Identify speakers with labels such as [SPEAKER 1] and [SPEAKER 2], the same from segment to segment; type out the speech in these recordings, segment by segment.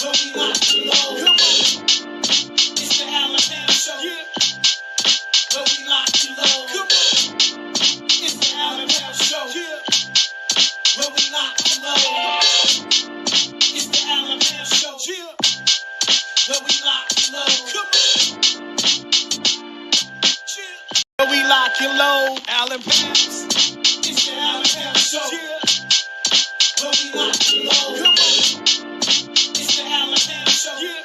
[SPEAKER 1] But we lock you low. Come on. It's the Alabama show. Yeah. But we lock you low. Come on. It's the Alabama show. Yeah. But we lock you low. It's the Alabama show. Yeah. But we lock you low. Come on. Yeah. But we lock you low. Alabama. It's the Alabama show. Yeah. But we lock you low. Come on. It's the Alabama show. Yeah.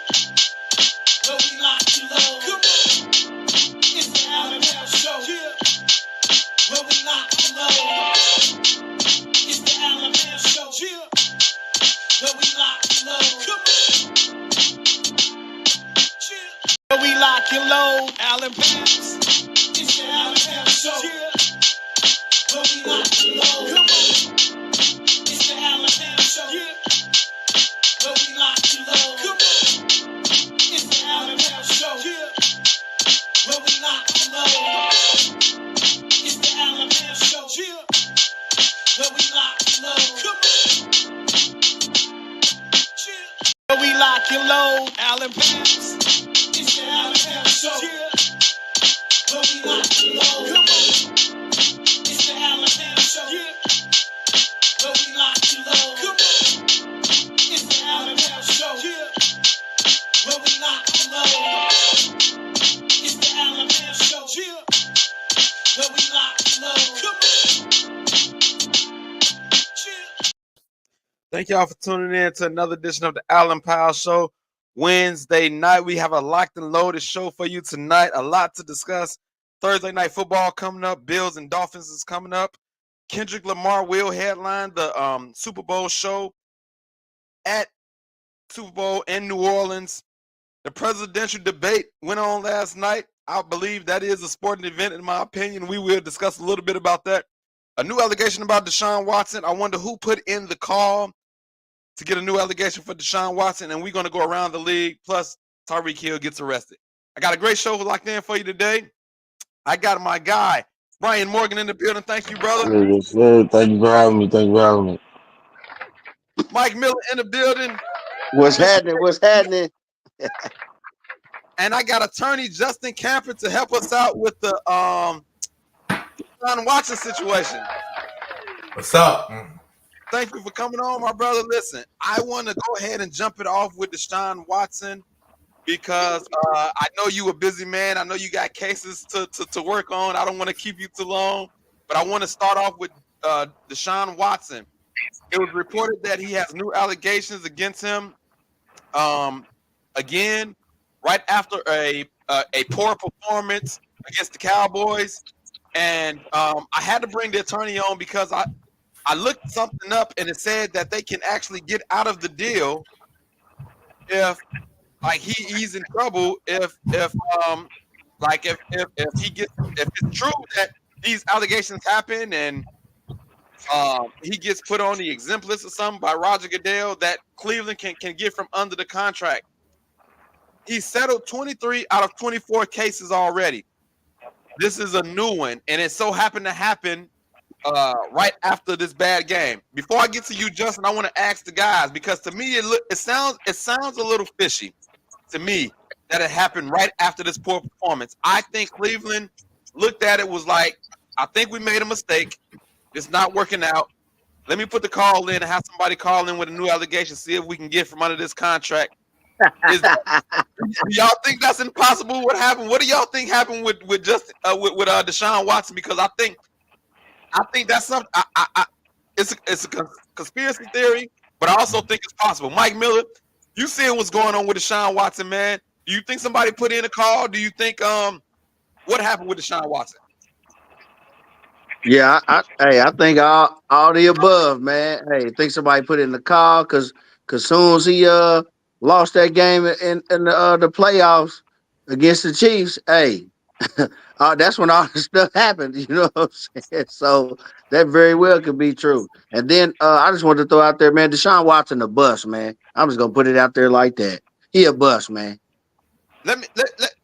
[SPEAKER 1] But we lock you low. Come on. It's the Alabama show. Yeah. But we lock you low. It's the Alabama show. Yeah. But we lock you low. Come on. Yeah. But we lock you low. Alabama. It's the Alabama show. Yeah. But we lock you low. Come on. It's the Alabama show. Yeah. But we lock you low. Come on. It's the Alabama show. Yeah. But we lock you low. It's the Alabama show. Yeah. But we lock you low. Come on. Yeah. But we lock you low. Alabama. It's the Alabama show. Yeah. But we lock you low. Come on. It's the Alabama show. Yeah. But we lock you low. Come on. It's the Alabama show. Yeah. But we lock you low. It's the Alabama show. Yeah. But we lock you low. Come on. Yeah.
[SPEAKER 2] Thank y'all for tuning in to another edition of the Allen Powell Show. Wednesday night, we have a locked and loaded show for you tonight. A lot to discuss. Thursday night football coming up. Bills and Dolphins is coming up. Kendrick Lamar will headline the Super Bowl show at Super Bowl in New Orleans. The presidential debate went on last night. I believe that is a sporting event, in my opinion. We will discuss a little bit about that. A new allegation about Deshaun Watson. I wonder who put in the call to get a new allegation for Deshaun Watson, and we're going to go around the league. Plus, Tyreek Hill gets arrested. I got a great show locked in for you today. I got my guy, Brian Morgan, in the building. Thank you, brother.
[SPEAKER 3] Yes, sir. Thank you for having me. Thank you for having me.
[SPEAKER 2] Mike Miller in the building.
[SPEAKER 4] What's happening? What's happening?
[SPEAKER 2] And I got attorney Justin Camper to help us out with the Deshaun Watson situation.
[SPEAKER 5] What's up?
[SPEAKER 2] Thank you for coming on, my brother. Listen, I want to go ahead and jump it off with Deshaun Watson because I know you a busy man. I know you got cases to work on. I don't want to keep you too long, but I want to start off with Deshaun Watson. It was reported that he has new allegations against him. Again, right after a poor performance against the Cowboys, and I had to bring the attorney on because I looked something up and it said that they can actually get out of the deal if like he's in trouble if it's true that these allegations happen and he gets put on the exempt list or something by Roger Goodell that Cleveland can get from under the contract. He settled 23 out of 24 cases already. This is a new one, and it so happened to happen right after this bad game. Before I get to you, Justin, I want to ask the guys because to me it sounds a little fishy to me that it happened right after this poor performance. I think Cleveland looked at it, was like, I think we made a mistake. It's not working out. Let me put the call in and have somebody call in with a new allegation, see if we can get from under this contract. Do y'all think that's impossible? What happened? What do y'all think happened with Deshaun Watson? Because I think that's something. It's a conspiracy theory, but I also think it's possible. Mike Miller, you see what's going on with Deshaun Watson, man? Do you think somebody put in a call? Do you think what happened with Deshaun Watson?
[SPEAKER 4] Yeah, I think all the above, man. Hey, I think somebody put in the call because soon as he lost that game in the playoffs against the Chiefs, hey, that's when all this stuff happened. You know what I'm saying? So that very well could be true. And then I just wanted to throw out there, man, Deshaun Watson a bust, man. I'm just gonna put it out there like that. He a bust, man.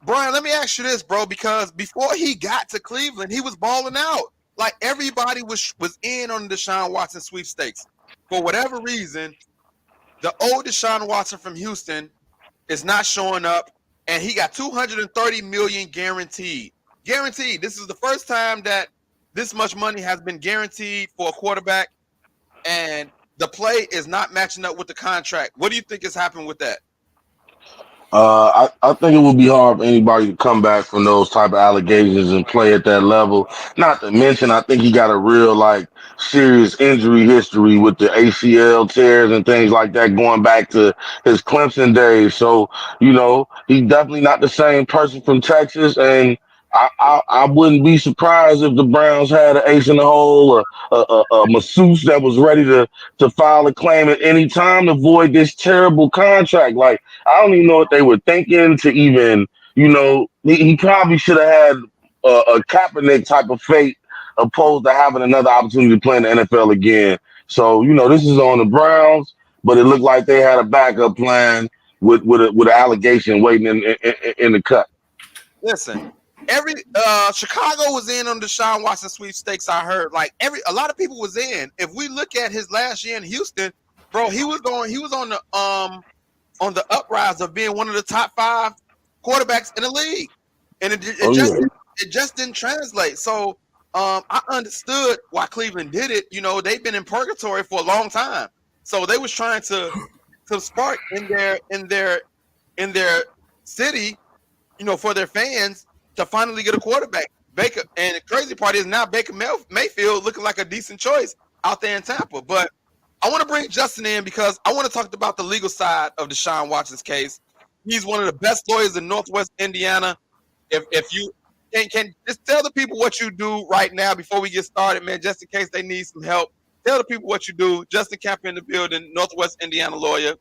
[SPEAKER 2] Brian, let me ask you this, bro, because before he got to Cleveland, he was balling out. Like everybody was in on the Deshaun Watson sweepstakes. For whatever reason, the old Deshaun Watson from Houston is not showing up, and he got $230 million guaranteed. Guaranteed. This is the first time that this much money has been guaranteed for a quarterback, and the play is not matching up with the contract. What do you think has happened with that?
[SPEAKER 3] I think it would be hard for anybody to come back from those type of allegations and play at that level. Not to mention, I think he got a real like serious injury history with the ACL tears and things like that going back to his Clemson days. So he's definitely not the same person from Texas, and I wouldn't be surprised if the Browns had an ace in the hole, or a masseuse that was ready to file a claim at any time to void this terrible contract. Like, I don't even know what they were thinking to even, he probably should have had a Kaepernick type of fate opposed to having another opportunity to play in the NFL again. So, this is on the Browns, but it looked like they had a backup plan with an allegation waiting in the cut.
[SPEAKER 2] Listen, Chicago was in on the Deshaun Watson sweepstakes. I heard a lot of people was in. If we look at his last year in Houston, bro, he was on the uprise of being one of the top 5 quarterbacks in the league, and it just didn't translate. So I understood why Cleveland did it. They've been in purgatory for a long time, so they was trying to spark in their city, for their fans to finally get a quarterback. Baker, and the crazy part is now Baker Mayfield looking like a decent choice out there in Tampa. But I want to bring Justin in because I want to talk about the legal side of Deshaun Watson's case. He's one of the best lawyers in Northwest Indiana. If you can just tell the people what you do right now before we get started, man, just in case they need some help. Tell the people what you do. Justin Camper in the building, Northwest Indiana lawyer.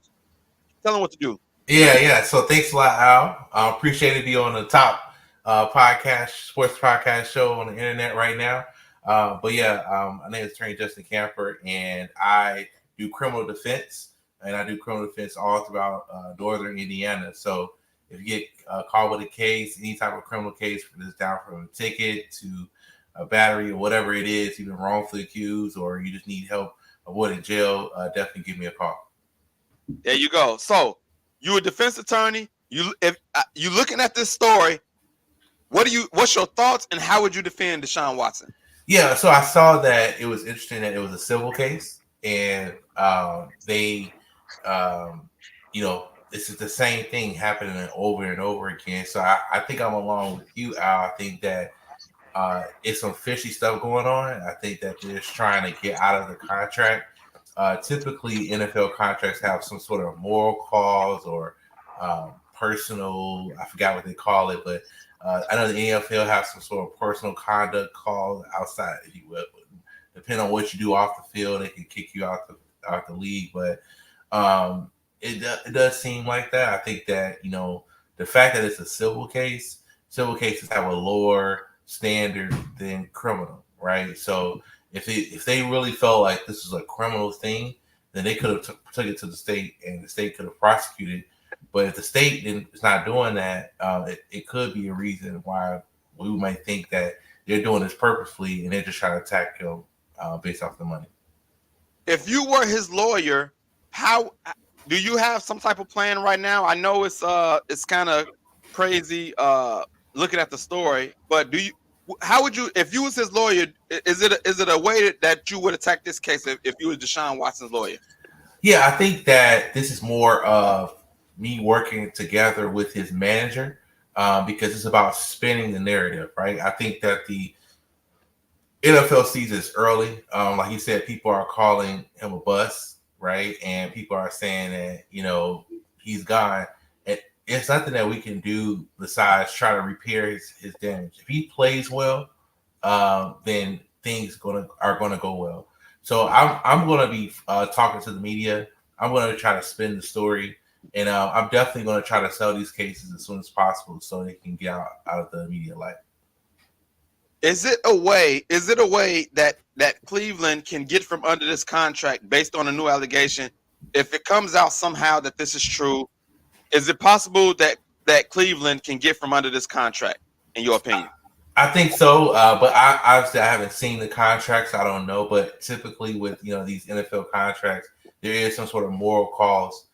[SPEAKER 2] Tell them what to do.
[SPEAKER 5] Yeah. So thanks a lot, Al. I appreciate it being on the top sports podcast show on the internet right now. My name is Attorney Justin Camper, and I do criminal defense, and I do criminal defense all throughout Northern Indiana. So if you get called with a case, any type of criminal case, down from a ticket to a battery or whatever it is, you've been wrongfully accused, or you just need help avoiding jail, definitely give me a call.
[SPEAKER 2] There you go. So you're a defense attorney. If you looking at this story, what's your thoughts, and how would you defend Deshaun Watson?
[SPEAKER 5] Yeah, so I saw that it was interesting that it was a civil case, and this is the same thing happening over and over again. So I think I'm along with you, Al. I think that it's some fishy stuff going on. I think that they're just trying to get out of the contract. Typically, NFL contracts have some sort of moral clause or personal, I forgot what they call it, but I know the NFL has some sort of personal conduct clause outside, if you will. Depending on what you do off the field, they can kick you out the league. But it does seem like that. I think that, the fact that it's a civil cases have a lower standard than criminal, right? So if they really felt like this was a criminal thing, then they could have took it to the state, and the state could have prosecuted. But if the state is not doing that, it could be a reason why we might think that they're doing this purposefully and they're just trying to attack him based off the money.
[SPEAKER 2] If you were his lawyer, how do you have some type of plan right now? I know it's kind of crazy looking at the story, but how would you, if you was his lawyer, is it a way that you would attack this case if you was Deshaun Watson's lawyer?
[SPEAKER 5] Yeah, I think that this is more of me working together with his manager because it's about spinning the narrative, right? I think that the NFL season is early. Like you said, people are calling him a bust, right? And people are saying that, he's gone. It's nothing that we can do besides try to repair his damage. If he plays well, then things are gonna go well. So I'm gonna be talking to the media. I'm gonna try to spin the story, and I'm definitely gonna try to sell these cases as soon as possible so they can get out of the media light.
[SPEAKER 2] Is it a way that Cleveland can get from under this contract based on a new allegation? If it comes out somehow that this is true, is it possible that Cleveland can get from under this contract, in your opinion?
[SPEAKER 5] I think so, but I haven't seen the contracts. I don't know, but typically with these NFL contracts, there is some sort of moral cause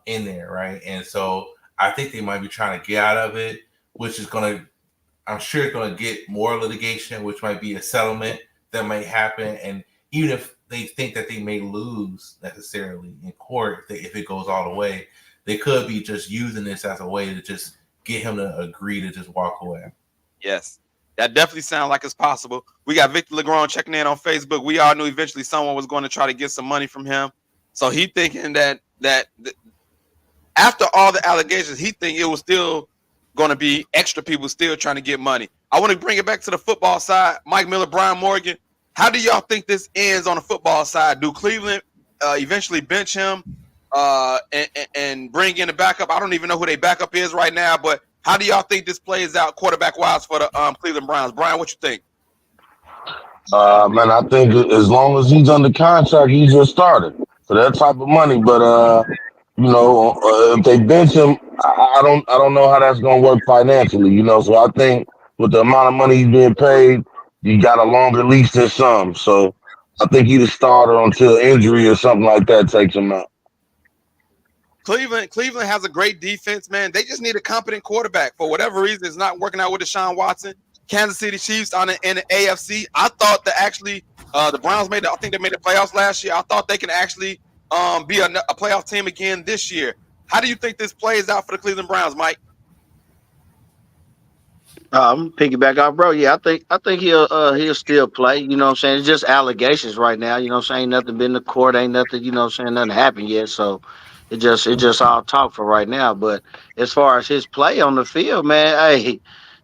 [SPEAKER 5] in there, right? And so I think they might be trying to get out of it, which is going to, I'm sure it's going to get more litigation, which might be a settlement that might happen. And even if they think that they may lose necessarily in court, if it goes all the way, they could be just using this as a way to just get him to agree to just walk away.
[SPEAKER 2] Yes, that definitely sounds like it's possible. We got Victor Legron checking in on Facebook. We all knew eventually someone was going to try to get some money from him. So he thinking that after all the allegations, he think it was still going to be extra people still trying to get money. I want to bring it back to the football side. Mike Miller, Brian Morgan, how do y'all think this ends on the football side? Do Cleveland eventually bench him and bring in a backup? I don't even know who their backup is right now, but how do y'all think this plays out quarterback-wise for the Cleveland Browns? Brian, what you think?
[SPEAKER 3] Man, I think as long as he's under contract, he's just started for that type of money. But if they bench him, I don't know how that's going to work financially. So I think with the amount of money he's being paid, you got a longer lease than some. So I think he's a starter until injury or something like that takes him out.
[SPEAKER 2] Cleveland has a great defense, man. They just need a competent quarterback. For whatever reason, it's not working out with Deshaun Watson. Kansas City Chiefs in the AFC. I thought that actually the Browns I think they made the playoffs last year. I thought they can actually be a playoff team again this year. How do you think this plays out for the Cleveland Browns, Mike?
[SPEAKER 4] Piggyback off, bro. Yeah, I think he'll still play. You know what I'm saying? It's just allegations right now. You know what I'm saying? Nothing been in the court, ain't nothing, you know what I'm saying, nothing happened yet. So it just all talk for right now. But as far as his play on the field, man,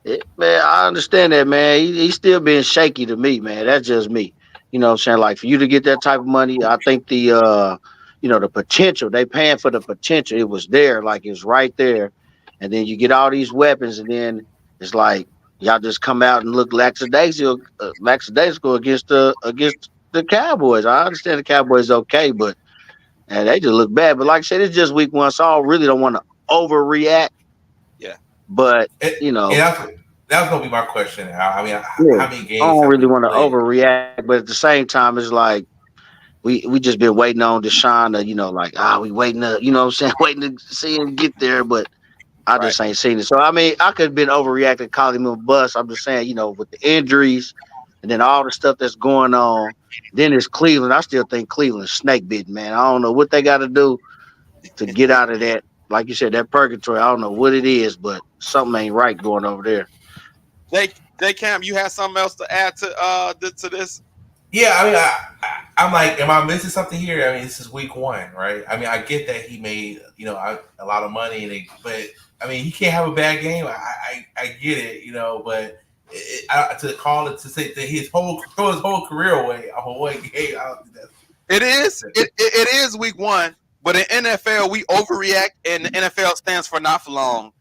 [SPEAKER 4] man, I understand that, man. He's still being shaky to me, man. That's just me. You know what I'm saying? Like for you to get that type of money, I think the potential, they paying for the potential. It was there, like it's right there. And then you get all these weapons, and then it's like y'all just come out and look lackadaisical against the Cowboys. I understand the Cowboys okay, but they just look bad. But like I said, it's just week one, so I really don't want to overreact.
[SPEAKER 2] Yeah.
[SPEAKER 4] But
[SPEAKER 5] that was gonna be my question. I mean, how many games?
[SPEAKER 4] I don't really want to overreact, but at the same time, it's like we just been waiting on Deshaun to, we waiting to, you know what I'm saying, waiting to see him get there, but I just ain't seen it. So I mean, I could have been overreacting, calling him a bust. I'm just saying, with the injuries and then all the stuff that's going on. Then it's Cleveland. I still think Cleveland's snake bitten, man. I don't know what they got to do to get out of that. Like you said, that purgatory. I don't know what it is, but something ain't right going over there.
[SPEAKER 2] J Cam, you have something else to add to this?
[SPEAKER 5] Yeah, I mean, I'm like, am I missing something here? I mean, this is week one, right? I mean, I get that he made a lot of money, but I mean, he can't have a bad game. I get it, but to call it to say that his whole career away off of one game, I don't think that's.
[SPEAKER 2] It is week one, but in NFL we overreact, and the NFL stands for not for long,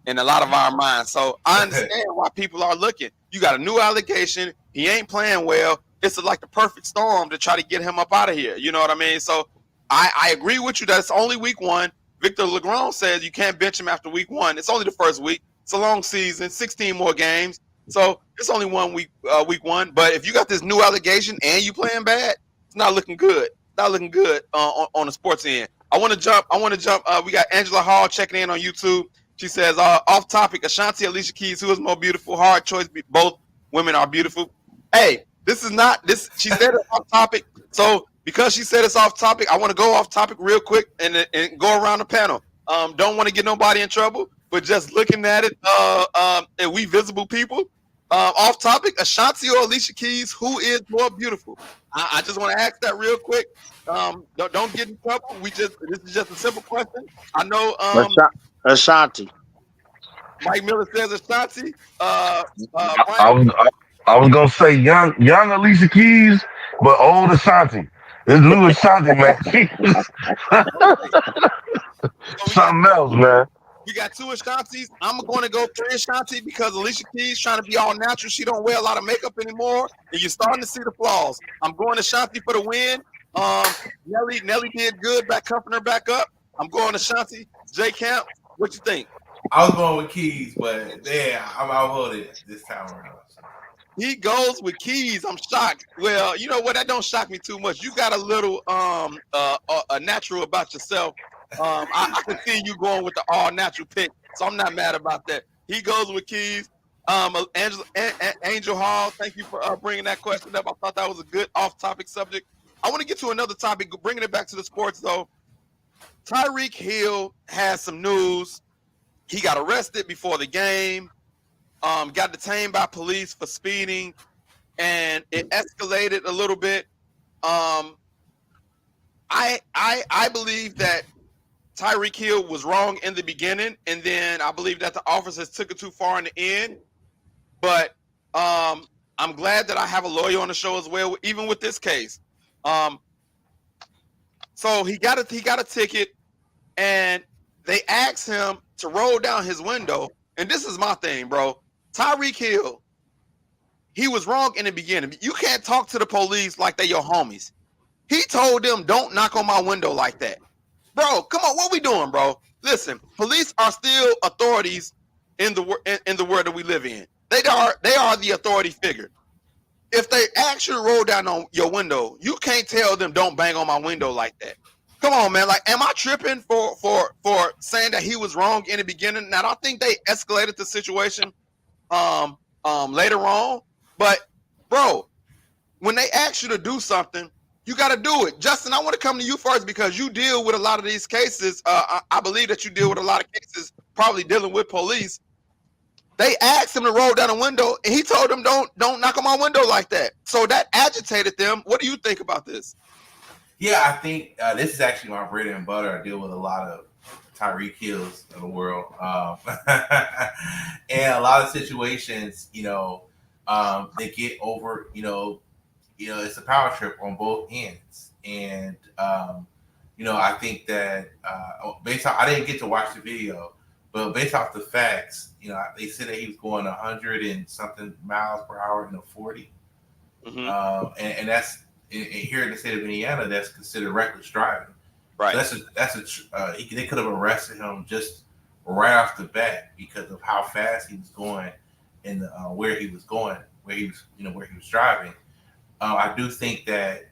[SPEAKER 2] in a lot of our minds. So I understand why people are looking. You got a new allegation. He ain't playing well. It's like the perfect storm to try to get him up out of here. You know what I mean? So I agree with you that it's only week one. Victor Legron says you can't bench him after week one. It's only the first week. It's a long season, 16 more games. So it's only week one. But if you got this new allegation and you playing bad, it's not looking good. Not looking good on the sports end. I want to jump. We got Angela Hall checking in on YouTube. She says, off topic, Ashanti, Alicia Keys, who is more beautiful? Hard choice. Both women are beautiful. Hey, this is not this. She said it's off topic. So because she said it's off topic, I want to go off topic real quick and go around the panel. Don't want to get nobody in trouble, but just looking at it, and we visible people. Off topic, Ashanti or Alicia Keys, who is more beautiful? I just want to ask that real quick. Don't get in trouble. This is just a simple question. I know.
[SPEAKER 4] Ashanti.
[SPEAKER 3] Mike Miller says Ashanti. I was gonna say young Alicia Keys, but old Ashanti. It's new Ashanti, man. Something else, man.
[SPEAKER 2] We got two Ashantis. I'm going to go 3 Ashanti because Alicia Keys trying to be all natural. She don't wear a lot of makeup anymore, and you're starting to see the flaws. I'm going Ashanti for the win. Nelly did good back cuffing her back up. I'm going Ashanti. J Camp, what you think?
[SPEAKER 5] I was going with Keys, but I'm outvoted this time around.
[SPEAKER 2] He goes with keys. I'm shocked. Well, you know what? That don't shock me too much. You got a little a natural about yourself. I can see you going with the all natural pick, so I'm not mad about that. He goes with keys. Angel Hall, thank you for bringing that question up. I thought that was a good off-topic subject. I want to get to another topic, bringing it back to the sports though. Tyreek Hill has some news. He got arrested before the game. Got detained by police for speeding, and it escalated a little bit. I believe that Tyreek Hill was wrong in the beginning, and then I believe that the officers took it too far in the end. But I'm glad that I have a lawyer on the show as well, even with this case. So he got a ticket, and they asked him to roll down his window. And this is my thing, bro. Tyreek Hill, he was wrong in the beginning. You can't talk to the police like they your homies. He told them, don't knock on my window like that. Bro, come on, what we doing, bro? Listen, police are still authorities in the world that we live in. They are the authority figure. If they actually roll down on your window, you can't tell them don't bang on my window like that. Come on, man. Like, am I tripping for saying that he was wrong in the beginning? Now, I think they escalated the situation later on. But, bro, when they ask you to do something, you got to do it. Justin, I want to come to you first because you deal with a lot of these cases. I believe that you deal with a lot of cases, probably dealing with police. They asked him to roll down a window, and he told them, don't knock on my window like that. So that agitated them. What do you think about this?
[SPEAKER 5] Yeah, I think this is actually my bread and butter. I deal with a lot of Tyreek Hills of the world. And a lot of situations, they get over, it's a power trip on both ends. And, I think that based on, I didn't get to watch the video, but based off the facts, they said that he was going 100 and something miles per hour in a 40. Mm-hmm. And that's here in the state of Indiana, that's considered reckless driving.
[SPEAKER 2] Right.
[SPEAKER 5] So they could have arrested him just right off the bat because of how fast he was going and where he was going, where he was driving. I do think that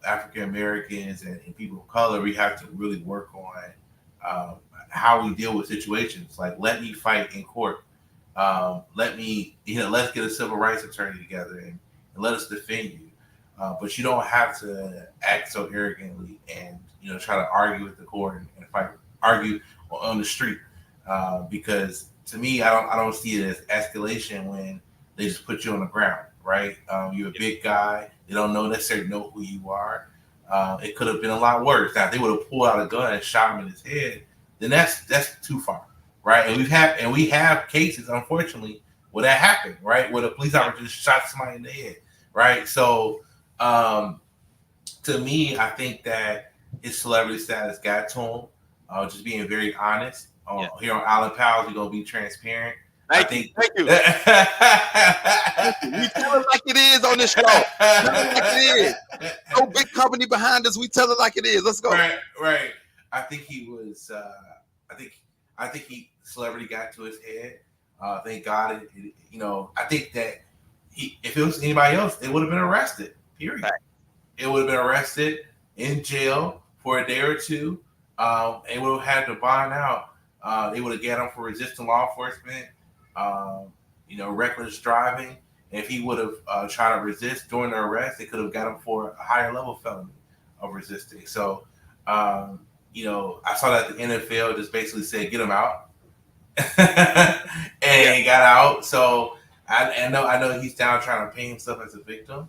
[SPEAKER 5] African Americans and people of color, we have to really work on how we deal with situations. Like, let me fight in court. Let's get a civil rights attorney together and let us defend you. But you don't have to act so arrogantly and try to argue with the court and argue on the street. Because to me, I don't see it as escalation when they just put you on the ground, right? You're a big guy. They don't necessarily know who you are. It could have been a lot worse. Now, if they would have pulled out a gun and shot him in his head, then that's too far, right? And we have cases, unfortunately, where that happened, right? Where the police officer just shot somebody in the head, right? So, to me, I think that his celebrity status got to him. Just being very honest. Here on Island Pals, we're gonna be transparent.
[SPEAKER 2] Thank you. We tell it like it is on this show. Tell it like it is. No big company behind us. We tell it like it is. Let's go.
[SPEAKER 5] Right. I think he was. I think celebrity got to his head. Thank God. I think that if it was anybody else, they would have been arrested. Period. Right. It would have been arrested in jail for a day or two. They would have had to bond out. They would have got him for resisting law enforcement, reckless driving. And if he would have tried to resist during the arrest, they could have got him for a higher level felony of resisting. So, I saw that the NFL just basically said, get him out. And got out. So I know he's down trying to paint himself as a victim.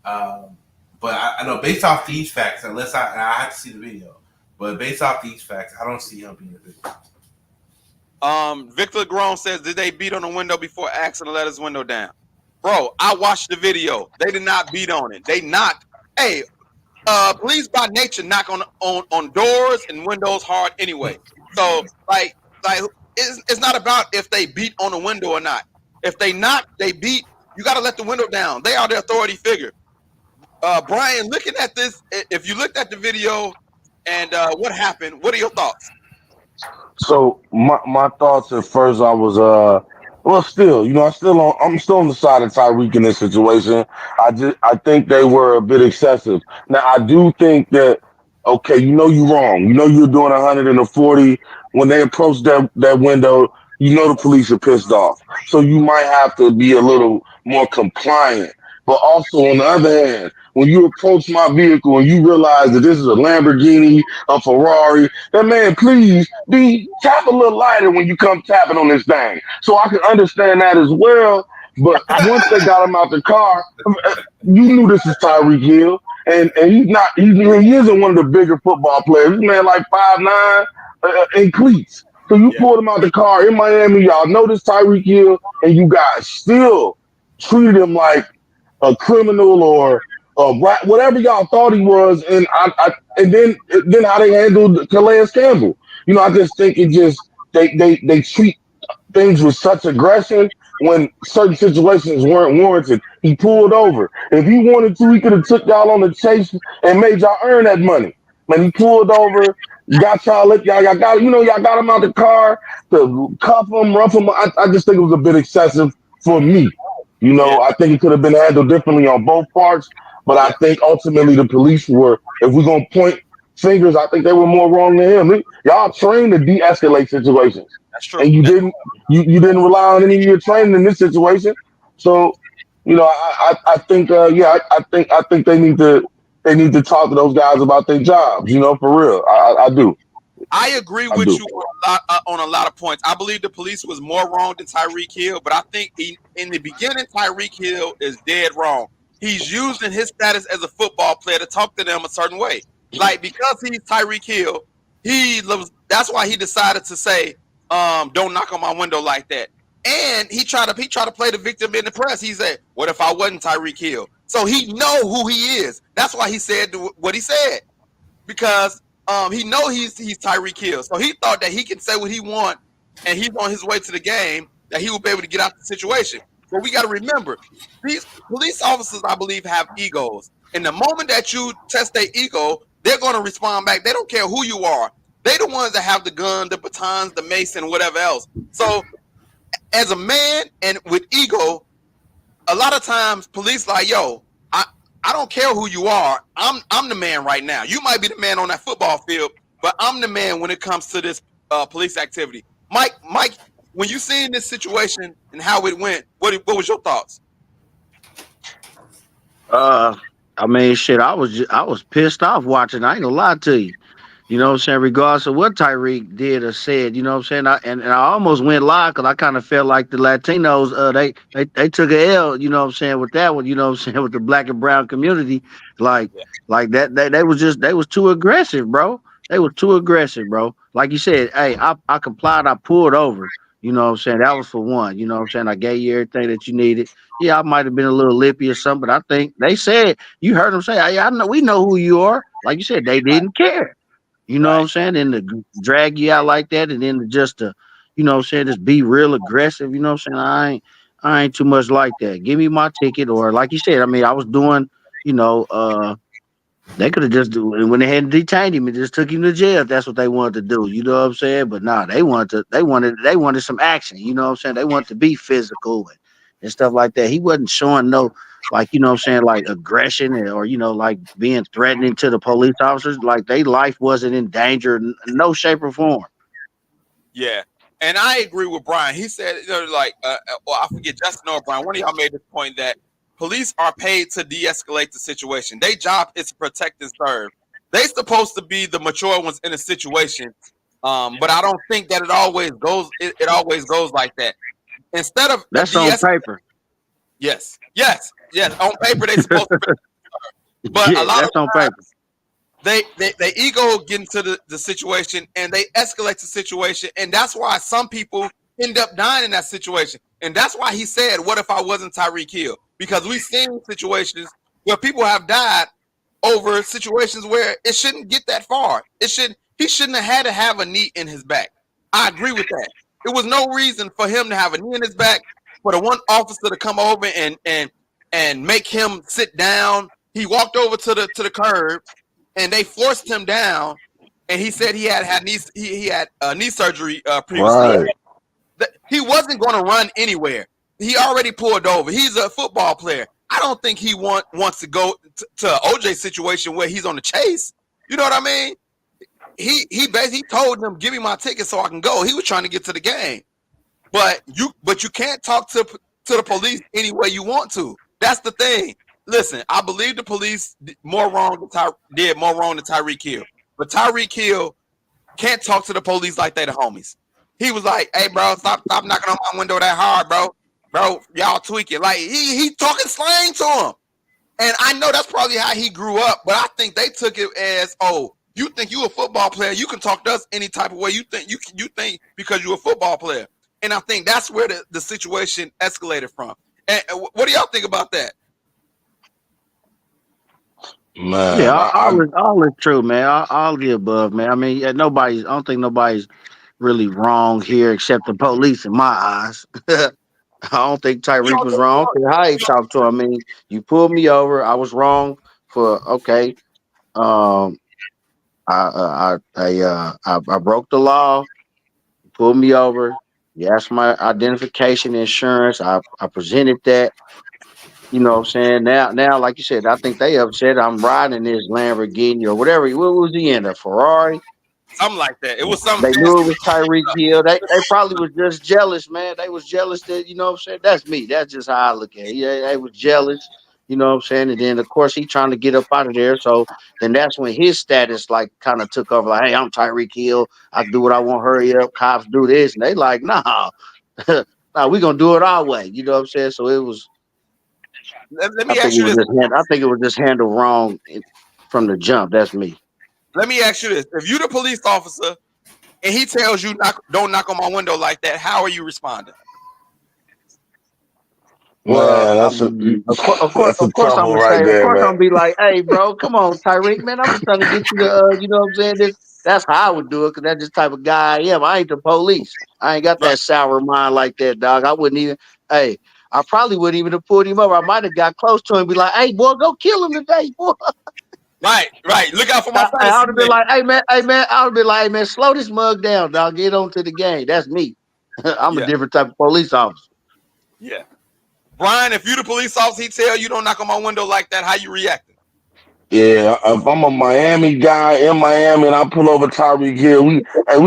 [SPEAKER 5] But I know based off these facts, unless I have to see the video, but based off these facts, I don't see him being a victim.
[SPEAKER 2] Victor Grown says, did they beat on the window before asking to let his window down? Bro, I watched the video. They did not beat on it. They knocked. Hey, police by nature knock on doors and windows hard anyway. So like it's not about if they beat on the window or not. If they knock, they beat. You got to let the window down. They are the authority figure. Brian, looking at this, if you looked at the video and what happened, what are your thoughts?
[SPEAKER 3] So my thoughts at first, I was Well, still, I'm still on the side of Tyreek in this situation. I think they were a bit excessive. Now, I do think that okay, you're wrong. You're doing 140 when they approach that window. The police are pissed off, so you might have to be a little more compliant. But also, on the other hand, when you approach my vehicle and you realize that this is a Lamborghini, a Ferrari, that man, please be tap a little lighter when you come tapping on this thing. So I can understand that as well. But once they got him out the car, you knew this is Tyreek Hill, and he isn't one of the bigger football players. This man like 5'9" in cleats. So you
[SPEAKER 2] Yeah,
[SPEAKER 3] pulled him out the car in Miami. Y'all know this Tyreek Hill, and you guys still treated him like a criminal or whatever y'all thought he was, and then how they handled Calais Campbell. I just think it just they treat things with such aggression when certain situations weren't warranted. He pulled over. If he wanted to, he could have took y'all on the chase and made y'all earn that money. Man, he pulled over, got y'all got him out the car to cuff him, rough him. I just think it was a bit excessive for me.
[SPEAKER 2] yeah,
[SPEAKER 3] I think it could have been handled differently on both parts, but I
[SPEAKER 2] yeah.
[SPEAKER 3] think ultimately the police were, if we're gonna point fingers, I think they were more wrong than him. Y'all trained to de-escalate situations,
[SPEAKER 2] That's
[SPEAKER 3] and
[SPEAKER 2] true.
[SPEAKER 3] you didn't rely on any of your training in this situation. So, I think I think they need to talk to those guys about their jobs. For real, I do,
[SPEAKER 2] I agree
[SPEAKER 3] I
[SPEAKER 2] with
[SPEAKER 3] do.
[SPEAKER 2] you on a lot of points. I believe the police was more wrong than Tyreek Hill, but I think in the beginning, Tyreek Hill is dead wrong. He's using his status as a football player to talk to them a certain way. Like because he's Tyreek Hill, that's why he decided to say, "Don't knock on my window like that." And he tried to play the victim in the press. He said, "What if I wasn't Tyreek Hill?" So he know who he is. That's why he said what he said because he know he's Tyreek Hill, so he thought that he can say what he want, and he's on his way to the game that he will be able to get out the situation. But we got to remember, these police officers, I believe, have egos, and the moment that you test their ego, they're going to respond back. They don't care who you are. They the ones that have the gun, the batons, the mace, and whatever else. So, as a man and with ego, a lot of times police like, yo, I don't care who you are. I'm the man right now. You might be the man on that football field, but I'm the man when it comes to this police activity. Mike, when you seen this situation and how it went, what was your thoughts?
[SPEAKER 4] Uh, I mean, shit, I was pissed off watching. I ain't gonna lie to you. You know what I'm saying? Regardless of what Tyreek did or said, you know what I'm saying? And I almost went live because I kind of felt like the Latinos, they took a L, you know what I'm saying, with that one, you know what I'm saying, with the black and brown community. Like,
[SPEAKER 2] Yeah,
[SPEAKER 4] like that, they was too aggressive, bro. They was too aggressive, bro. Like you said, hey, I complied, I pulled over. You know what I'm saying? That was for one. You know what I'm saying? I gave you everything that you needed. Yeah, I might have been a little lippy or something, but I think they said you heard them say, "Hey, I know we know who you are." Like you said, they didn't care. You know what I'm
[SPEAKER 2] right.
[SPEAKER 4] saying? And to drag you out like that, and then to just to, you know what I'm saying, just be real aggressive. You know what I'm saying? I ain't too much like that. Give me my ticket, or like you said, I mean, I was doing, you know, they could have just when they had detained him and just took him to jail if that's what they wanted to do. You know what I'm saying? But nah, they wanted some action. You know what I'm saying? They wanted to be physical and stuff like that. He wasn't showing no like you know what I'm saying like aggression or like being threatening to the police officers. Like their life wasn't in danger in no shape or form.
[SPEAKER 2] Yeah, and I agree with Brian. He said, like, well, I forget Justin or Brian. One of y'all made this point that police are paid to de-escalate the situation. Their job is to protect and serve. They supposed to be the mature ones in a situation, but I don't think that it always goes. It always goes like that. Instead of a
[SPEAKER 4] That's on
[SPEAKER 2] de-escalate,
[SPEAKER 4] paper.
[SPEAKER 2] yes. On paper, they supposed to, but a
[SPEAKER 4] Yeah,
[SPEAKER 2] lot of
[SPEAKER 4] that's on paper.
[SPEAKER 2] they ego get into the situation and they escalate the situation, and that's why some people end up dying in that situation. And that's why he said, "What if I wasn't Tyreek Hill?" Because we've seen situations where people have died over situations where it shouldn't get that far. He shouldn't have had to have a knee in his back. I agree with that. There was no reason for him to have a knee in his back, for the one officer to come over and make him sit down. He walked over to the curb and they forced him down. And he said he had knee surgery previously.
[SPEAKER 3] Right.
[SPEAKER 2] He wasn't going to run anywhere. He already pulled over. He's a football player. I don't think he wants to go to an OJ situation where he's on the chase. You know what I mean? He basically told them, "Give me my ticket so I can go." He was trying to get to the game, but you can't talk to the police any way you want to. That's the thing. Listen, I believe the police did more wrong than Tyreek Hill, but Tyreek Hill can't talk to the police like they the homies. He was like, "Hey, bro, stop knocking on my window that hard, bro. Y'all tweaking." Like he talking slang to him. And I know that's probably how he grew up, but I think they took it as, "Oh, you think you a football player, you can talk to us any type of way you think you think because you're a football player." And I think that's where the situation escalated from. And what do y'all think about that?
[SPEAKER 3] Man,
[SPEAKER 4] Yeah, all is true, man. All the above, man. I mean, I don't think nobody's really wrong here except the police in my eyes. I don't think
[SPEAKER 2] You
[SPEAKER 4] Tyreek
[SPEAKER 2] don't
[SPEAKER 4] was
[SPEAKER 2] think
[SPEAKER 4] wrong.
[SPEAKER 2] so?
[SPEAKER 4] How he talked to him. I mean, you pulled me over. I was wrong for okay. Um, I broke the law. You pulled me over. You asked my identification, insurance. I presented that. You know what I'm saying? Now, like you said, I think they upset. I'm riding this Lamborghini or whatever. What was he in? A Ferrari?
[SPEAKER 2] Something like that. It was something
[SPEAKER 4] They knew it
[SPEAKER 2] fancy.
[SPEAKER 4] was Tyreek Hill. They probably was just jealous, man. They was jealous that, you know what I'm saying? That's me. That's just how I look at it. Yeah, they was jealous, you know what I'm saying? And then of course he trying to get up out of there. So then that's when his status like kind of took over. Like, hey, I'm Tyreek Hill. I can do what I want. Hurry up. Cops do this. And they like, nah. Nah, we gonna do it our way. You know what I'm saying? So it was
[SPEAKER 2] Let
[SPEAKER 4] I
[SPEAKER 2] me
[SPEAKER 4] think
[SPEAKER 2] ask
[SPEAKER 4] it
[SPEAKER 2] you
[SPEAKER 4] was
[SPEAKER 2] this.
[SPEAKER 4] just I think it was just handled wrong from the jump. That's me.
[SPEAKER 2] Let me ask you this. If you're the police officer and he tells you don't knock on my window like that, how are you responding?
[SPEAKER 4] Well,
[SPEAKER 3] man,
[SPEAKER 4] I
[SPEAKER 3] that's a
[SPEAKER 4] mean,
[SPEAKER 3] that's a
[SPEAKER 4] of course,
[SPEAKER 3] tough
[SPEAKER 4] I'm
[SPEAKER 3] one
[SPEAKER 4] gonna
[SPEAKER 3] right
[SPEAKER 4] say, of
[SPEAKER 3] there,
[SPEAKER 4] course, I'm
[SPEAKER 3] man.
[SPEAKER 4] gonna be like, hey, bro, come on, Tyreek, man, I'm just trying to get you to, you know what I'm saying? That's how I would do it, because that's just the type of guy I am. I ain't the police. I ain't got
[SPEAKER 2] Right,
[SPEAKER 4] that sour mind like that, dog. I wouldn't even, hey, I probably wouldn't even have pulled him over. I might have got close to him and be like, hey, boy, go kill him today, boy.
[SPEAKER 2] right. Look out for my
[SPEAKER 4] I
[SPEAKER 2] fantasy
[SPEAKER 4] would have been
[SPEAKER 2] man.
[SPEAKER 4] like, hey, man, I would have been like, hey, man, slow this mug down, dog. Get on to the game. That's me. I'm a
[SPEAKER 2] Yeah,
[SPEAKER 4] different type of police officer.
[SPEAKER 2] yeah. Brian, if you're the police officer, he tell you don't knock on my window like that, how you reacting?
[SPEAKER 3] Yeah, if I'm a Miami guy in Miami and I pull over Tyreek Hill, we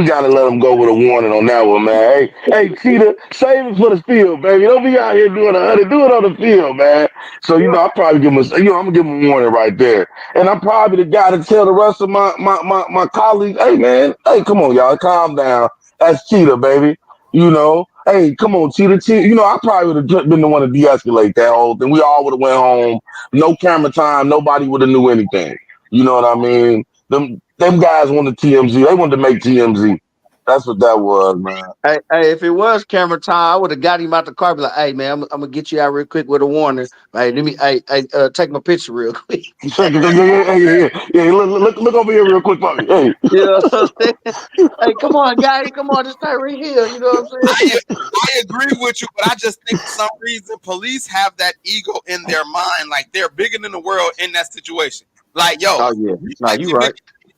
[SPEAKER 3] gotta let him go with a warning on that one, man. Hey, Cheetah, save it for the field, baby. Don't be out here doing 100. Do it on the field, man. So I probably give him I'm gonna give him a warning right there, and I'm probably the guy to tell the rest of my colleagues, hey man, hey, come on, y'all, calm down. That's Cheetah, baby. Hey, come on, Cheetah. Cheetah. I probably would have been the one to de-escalate that whole thing. We all would have went home, no camera time. Nobody would have knew anything. You know what I mean? Them guys wanted TMZ. They wanted to make TMZ. That's what that was, man.
[SPEAKER 4] Hey, if it was camera time, I would have got him out the car. Be like, "Hey, man, I'm gonna get you out real quick with a warning. Hey, let me, take my picture real quick."
[SPEAKER 3] Yeah. Look over here real quick, buddy. Hey,
[SPEAKER 4] You know what I'm saying? Hey, come on, guy, come on, it's Tyreek Hill. You know what I'm saying?
[SPEAKER 2] I agree with you, but I just think for some reason police have that ego in their mind, like they're bigger than the world in that situation. Like, yo,
[SPEAKER 4] Oh yeah,
[SPEAKER 2] you
[SPEAKER 4] no,
[SPEAKER 2] might
[SPEAKER 4] you
[SPEAKER 2] be
[SPEAKER 4] right.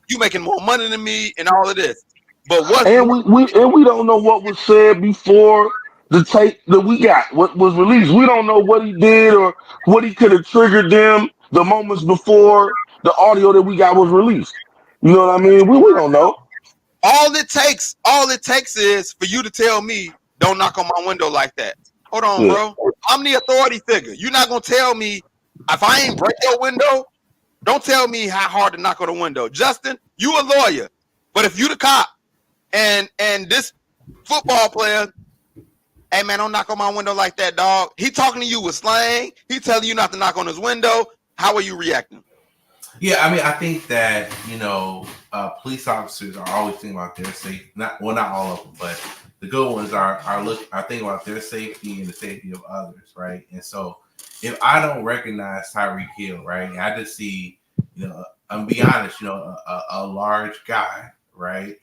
[SPEAKER 2] you making more money than me and all of this. But what's
[SPEAKER 3] and we don't know what was said before the tape that we got, what was released. We don't know what he did or what he could have triggered them the moments before the audio that we got was released. You know what I mean? We don't know.
[SPEAKER 2] all it takes is for you to tell me don't knock on my window like that. Hold on,
[SPEAKER 3] Yeah.
[SPEAKER 2] bro. I'm the authority figure. You're not gonna tell me if I ain't break your window. Don't tell me how hard to knock on the window. Justin, you a lawyer, but if you the cop and this football player, hey man, don't knock on my window like that, dog. He talking to you with slang. He telling you not to knock on his window. How are you reacting?
[SPEAKER 5] Yeah, I mean, I think that police officers are always thinking about their safety. Not all of them, but the good ones are thinking about their safety and the safety of others, right? And so, if I don't recognize Tyreek Hill, right, and I just see, I'm be honest, a large guy, right,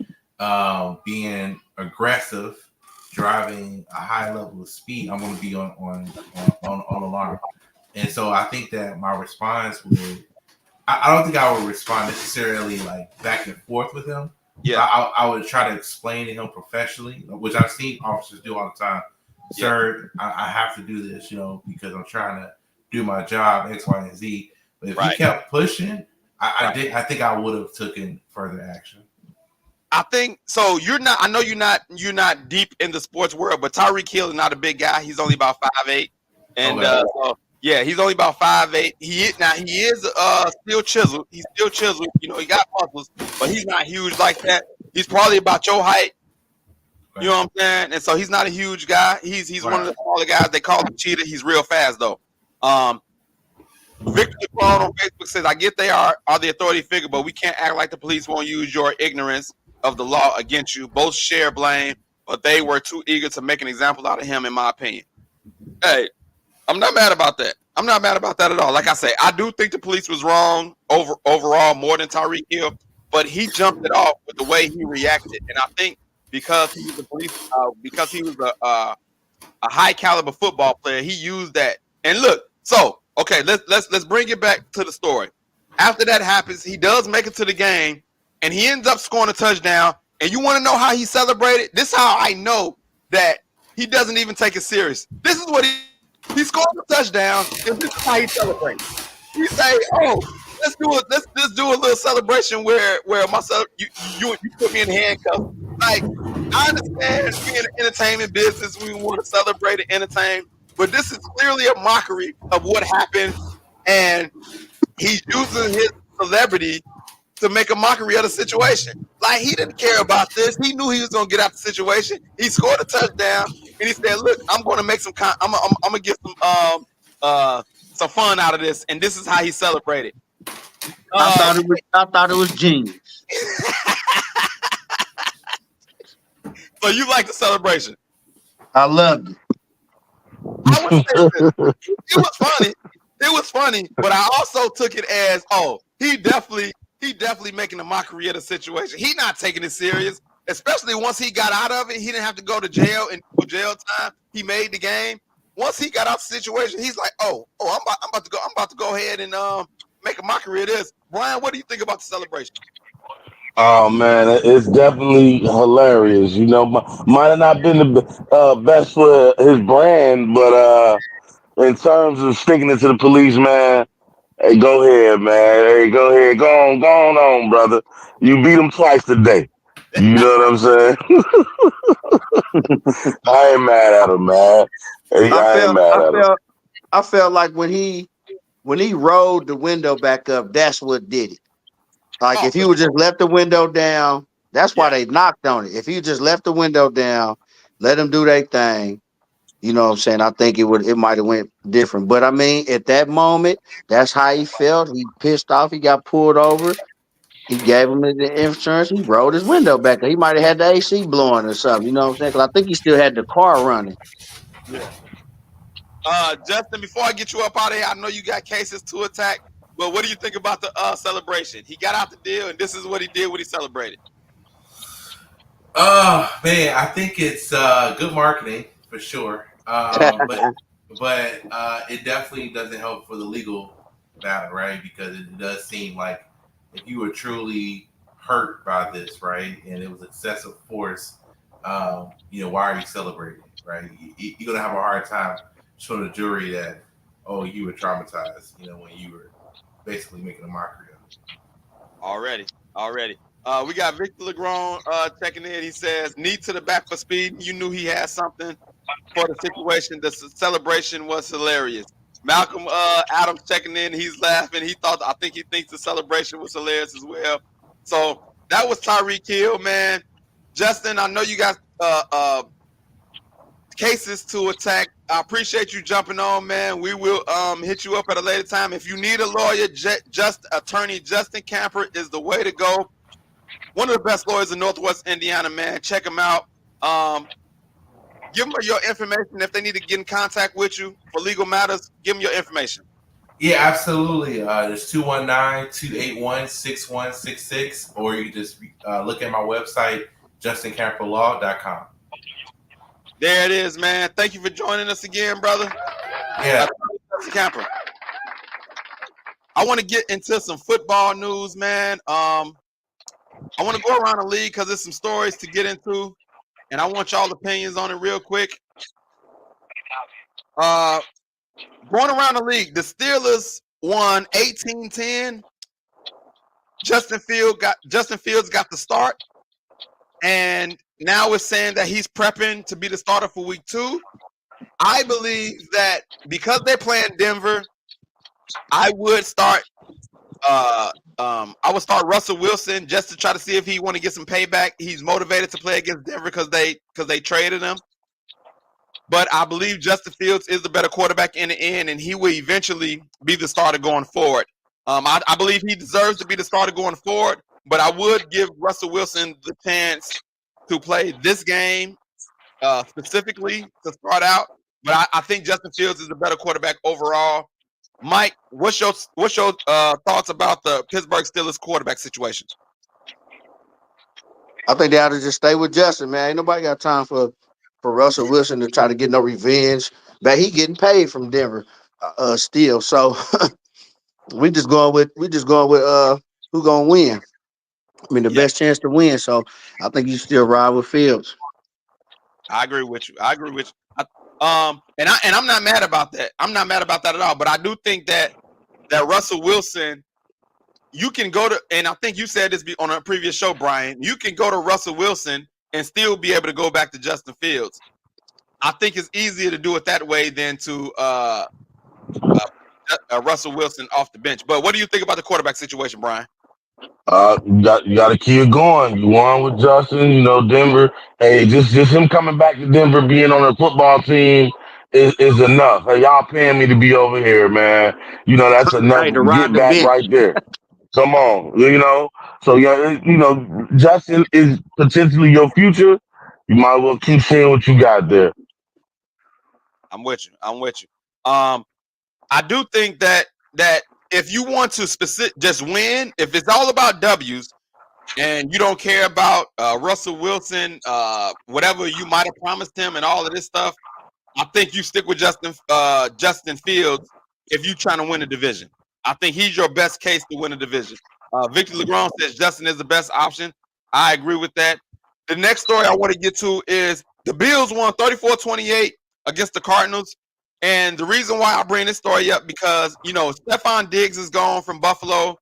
[SPEAKER 5] being aggressive, driving a high level of speed, I'm going to be on alarm. And so, I think that my response would. I don't think I would respond necessarily like back and forth with him,
[SPEAKER 2] Yeah.
[SPEAKER 5] I would try to explain to him professionally, which I've seen officers do all the time. Sir, I have to do this, because I'm trying to do my job, X, Y, and Z. But if he kept pushing, I think I would have taken further action.
[SPEAKER 2] I think so. I know you're not deep in the sports world, but Tyreek Hill is not a big guy. He's only about 5'8", and he's only about 5'8". He is still chiseled. He's still chiseled. He got muscles, but he's not huge like that. He's probably about your height. You know what I'm saying? And so he's not a huge guy. He's one of the smaller guys. They call him Cheetah. He's real fast though. Victor Brown on Facebook says, "I get they are the authority figure, but we can't act like the police won't use your ignorance of the law against you. Both share blame, but they were too eager to make an example out of him, in my opinion." Hey, I'm not mad about that. I'm not mad about that at all. Like I say, I do think the police was wrong overall more than Tyreek Hill, but he jumped it off with the way he reacted, and I think because he was because he was a high caliber football player, he used that. And look, so okay, let's bring it back to the story. After that happens, he does make it to the game, and he ends up scoring a touchdown. And you want to know how he celebrated? This is how I know that he doesn't even take it serious. This is what he scored a touchdown, and this is how he celebrates. He say, "Oh, let's do a little celebration where myself you put me in handcuffs." Like, I understand being in the entertainment business, we want to celebrate and entertain, but this is clearly a mockery of what happened, and he's using his celebrity to make a mockery of the situation. Like, he didn't care about this. He knew he was gonna get out the situation. He scored a touchdown, and he said, "Look, I'm gonna make some. I'm gonna get some fun out of this." And this is how he celebrated.
[SPEAKER 4] I thought it was genius.
[SPEAKER 2] So you like the celebration?
[SPEAKER 4] I loved it.
[SPEAKER 2] I would say this. It was funny. It was funny, but I also took it as, he definitely making a mockery of the situation. He not taking it serious, especially once he got out of it. He didn't have to go to jail and do jail time. He made the game. Once he got out of the situation, he's like, I'm about to go ahead and make a mockery of this. Brian, what do you think about the celebration?
[SPEAKER 3] Oh man, it's definitely hilarious. Might have not been the best for his brand, but in terms of sticking it to the police, man, hey, go ahead, man. Hey, go ahead, go on, brother. You beat him twice today. You know what I'm saying? I ain't mad at him, man. Hey, I ain't mad at him.
[SPEAKER 4] I felt like when he rolled the window back up, that's what did it. Like, if he would just left the window down, that's why they knocked on it. If he just left the window down, let them do their thing, you know what I'm saying, I think it might have went different. But I mean, at that moment, that's how he felt. He pissed off. He got pulled over. He gave him the insurance. He rolled his window back. He might have had the AC blowing or something, you know what I'm saying? Because I think he still had the car running.
[SPEAKER 2] Yeah. Justin, before I get you up out of here, I know you got cases to attack. But what do you think about the celebration? He got out the deal, and this is what he did when he celebrated.
[SPEAKER 5] Man, I think it's good marketing for sure. But it definitely doesn't help for the legal matter, right? Because it does seem like if you were truly hurt by this, right, and it was excessive force, why are you celebrating, right? You're gonna have a hard time showing the jury that, you were traumatized, when you were basically making a mockery of it.
[SPEAKER 2] Already. We got Victor Legron checking in. He says, "Knee to the back for speed. You knew he had something for the situation. The celebration was hilarious." Malcolm Adams checking in. He's laughing. I think he thinks the celebration was hilarious as well. So that was Tyreek Hill, man. Justin, I know you got cases to attack. I appreciate you jumping on, man. We will hit you up at a later time. If you need a lawyer, attorney Justin Camper is the way to go. One of the best lawyers in Northwest Indiana, man. Check him out. Give them your information. If they need to get in contact with you for legal matters, give them your information.
[SPEAKER 5] Yeah, absolutely. There's 219-281-6166, or you can just look at my website, justincamperlaw.com.
[SPEAKER 2] There it is, man. Thank you for joining us again, brother.
[SPEAKER 5] Yeah.
[SPEAKER 2] Justin Camper. I want to get into some football news, man. I want to go around the league because there's some stories to get into, and I want y'all opinions on it real quick. Going around the league, the Steelers won 18-10. Justin Fields got the start, and now it's saying that he's prepping to be the starter for week 2. I believe that because they're playing Denver, I would start Russell Wilson just to try to see if he want to get some payback. He's motivated to play against Denver because they traded him. But I believe Justin Fields is the better quarterback in the end, and he will eventually be the starter going forward. I believe he deserves to be the starter going forward, but I would give Russell Wilson the chance to play this game specifically to start out. But I think Justin Fields is the better quarterback overall. Mike, what's your thoughts about the Pittsburgh Steelers quarterback situation?
[SPEAKER 4] I think they ought to just stay with Justin, man. Ain't nobody got time for Russell Wilson to try to get no revenge. But he getting paid from Denver still. So we just going with who gonna win. I mean, the best chance to win. So I think you still ride with Fields.
[SPEAKER 2] I agree with you. And I'm not mad about that. I'm not mad about that at all. But I do think that Russell Wilson, you can go to, and I think you said this on a previous show, Brian. You can go to Russell Wilson and still be able to go back to Justin Fields. I think it's easier to do it that way than to Russell Wilson off the bench. But what do you think about the quarterback situation, Brian?
[SPEAKER 3] You got to keep it going. You won with Justin, Denver. Hey, just him coming back to Denver, being on a football team is enough. Hey, y'all paying me to be over here, man. That's enough.
[SPEAKER 4] Hey, to ride
[SPEAKER 3] Get
[SPEAKER 4] the
[SPEAKER 3] back
[SPEAKER 4] bench.
[SPEAKER 3] right there. Come on, So yeah, Justin is potentially your future. You might as well keep seeing what you got there.
[SPEAKER 2] I'm with you. I do think that if you want to just win, if it's all about W's and you don't care about Russell Wilson, whatever you might have promised him and all of this stuff, I think you stick with Justin Fields if you're trying to win a division. I think he's your best case to win a division. Victor Legron says Justin is the best option. I agree with that. The next story I want to get to is the Bills won 34-28 against the Cardinals. And the reason why I bring this story up, because, Stephon Diggs is gone from Buffalo.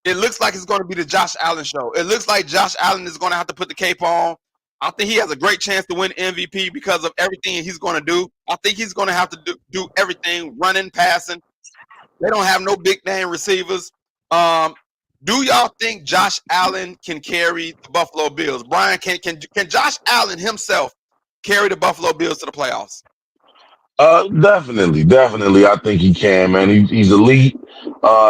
[SPEAKER 2] It looks like it's going to be the Josh Allen show. It looks like Josh Allen is going to have to put the cape on. I think he has a great chance to win MVP because of everything he's going to do. I think he's going to have to do everything, running, passing. They don't have no big name receivers. Do y'all think Josh Allen can carry the Buffalo Bills? Brian, can Josh Allen himself carry the Buffalo Bills to the playoffs?
[SPEAKER 3] Definitely. I think he can, man. He's elite.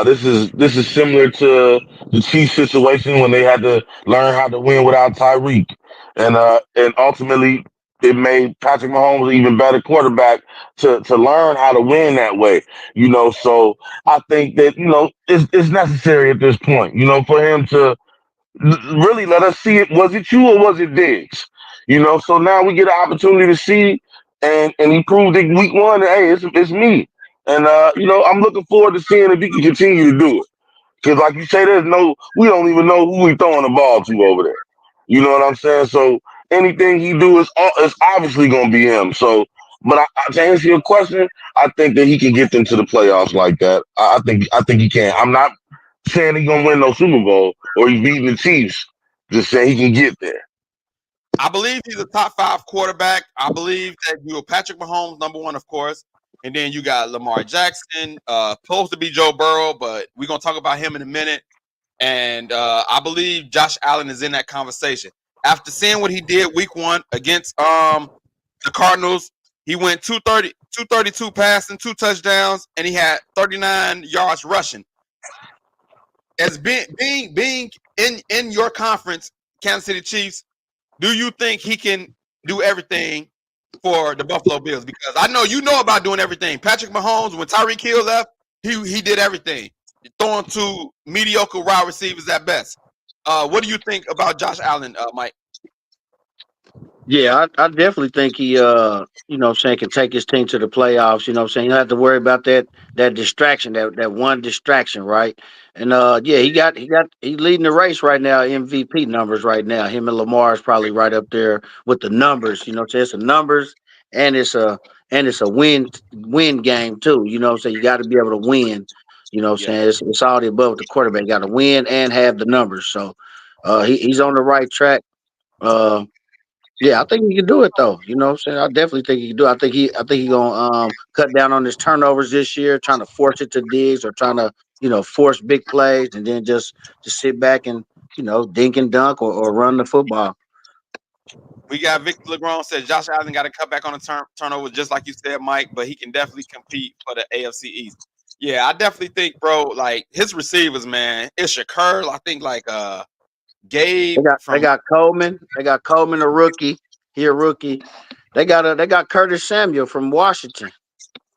[SPEAKER 3] This is similar to the Chiefs situation when they had to learn how to win without Tyreek, and ultimately it made Patrick Mahomes an even better quarterback to learn how to win that way. So I think that it's necessary at this point. For him to really let us see it. Was it you or was it Diggs? So now we get an opportunity to see, and he proved it week 1. Hey, it's me, and I'm looking forward to seeing if he can continue to do it. Because like you say, we don't even know who we throwing the ball to over there. You know what I'm saying? So anything he do is obviously going to be him. So, but to answer your question, I think that he can get them to the playoffs like that. I think he can. I'm not saying he's gonna win no Super Bowl or he's beating the Chiefs. Just saying he can get there.
[SPEAKER 2] I believe he's a top 5 quarterback. I believe that Patrick Mahomes, number 1, of course. And then you got Lamar Jackson, supposed to be Joe Burrow, but we're going to talk about him in a minute. And I believe Josh Allen is in that conversation. After seeing what he did week 1 against the Cardinals, he went 232 passing, 2 touchdowns, and he had 39 yards rushing. As being in your conference, Kansas City Chiefs, do you think he can do everything for the Buffalo Bills? Because I know you know about doing everything. Patrick Mahomes, when Tyreek Hill left, he did everything. Throwing to mediocre wide receivers at best. What do you think about Josh Allen, Mike?
[SPEAKER 4] Yeah, I definitely think he can take his team to the playoffs. You don't have to worry about that distraction, that one distraction, right? And yeah, he's leading the race right now, MVP numbers right now. Him and Lamar is probably right up there with the numbers. So it's a numbers and it's a win game too. So you got to be able to win.
[SPEAKER 2] Yeah,
[SPEAKER 4] It's all the above with the quarterback. Got to win and have the numbers. So he's on the right track. Uh, yeah, I think he can do it though. I definitely think he can do it. I think he gonna cut down on his turnovers this year, trying to force it to Diggs or trying to, force big plays and then just sit back and, dink and dunk or run the football.
[SPEAKER 2] we got Victor LeGrand says Josh Allen got to cut back on the turnover, just like you said, Mike. But he can definitely compete for the AFC East. Yeah, I definitely think, bro. Like his receivers, man, it's Shakur. I think like Gabe
[SPEAKER 4] They
[SPEAKER 2] from
[SPEAKER 4] got Coleman. They got Coleman, a rookie. He a rookie. They got Curtis Samuel from Washington.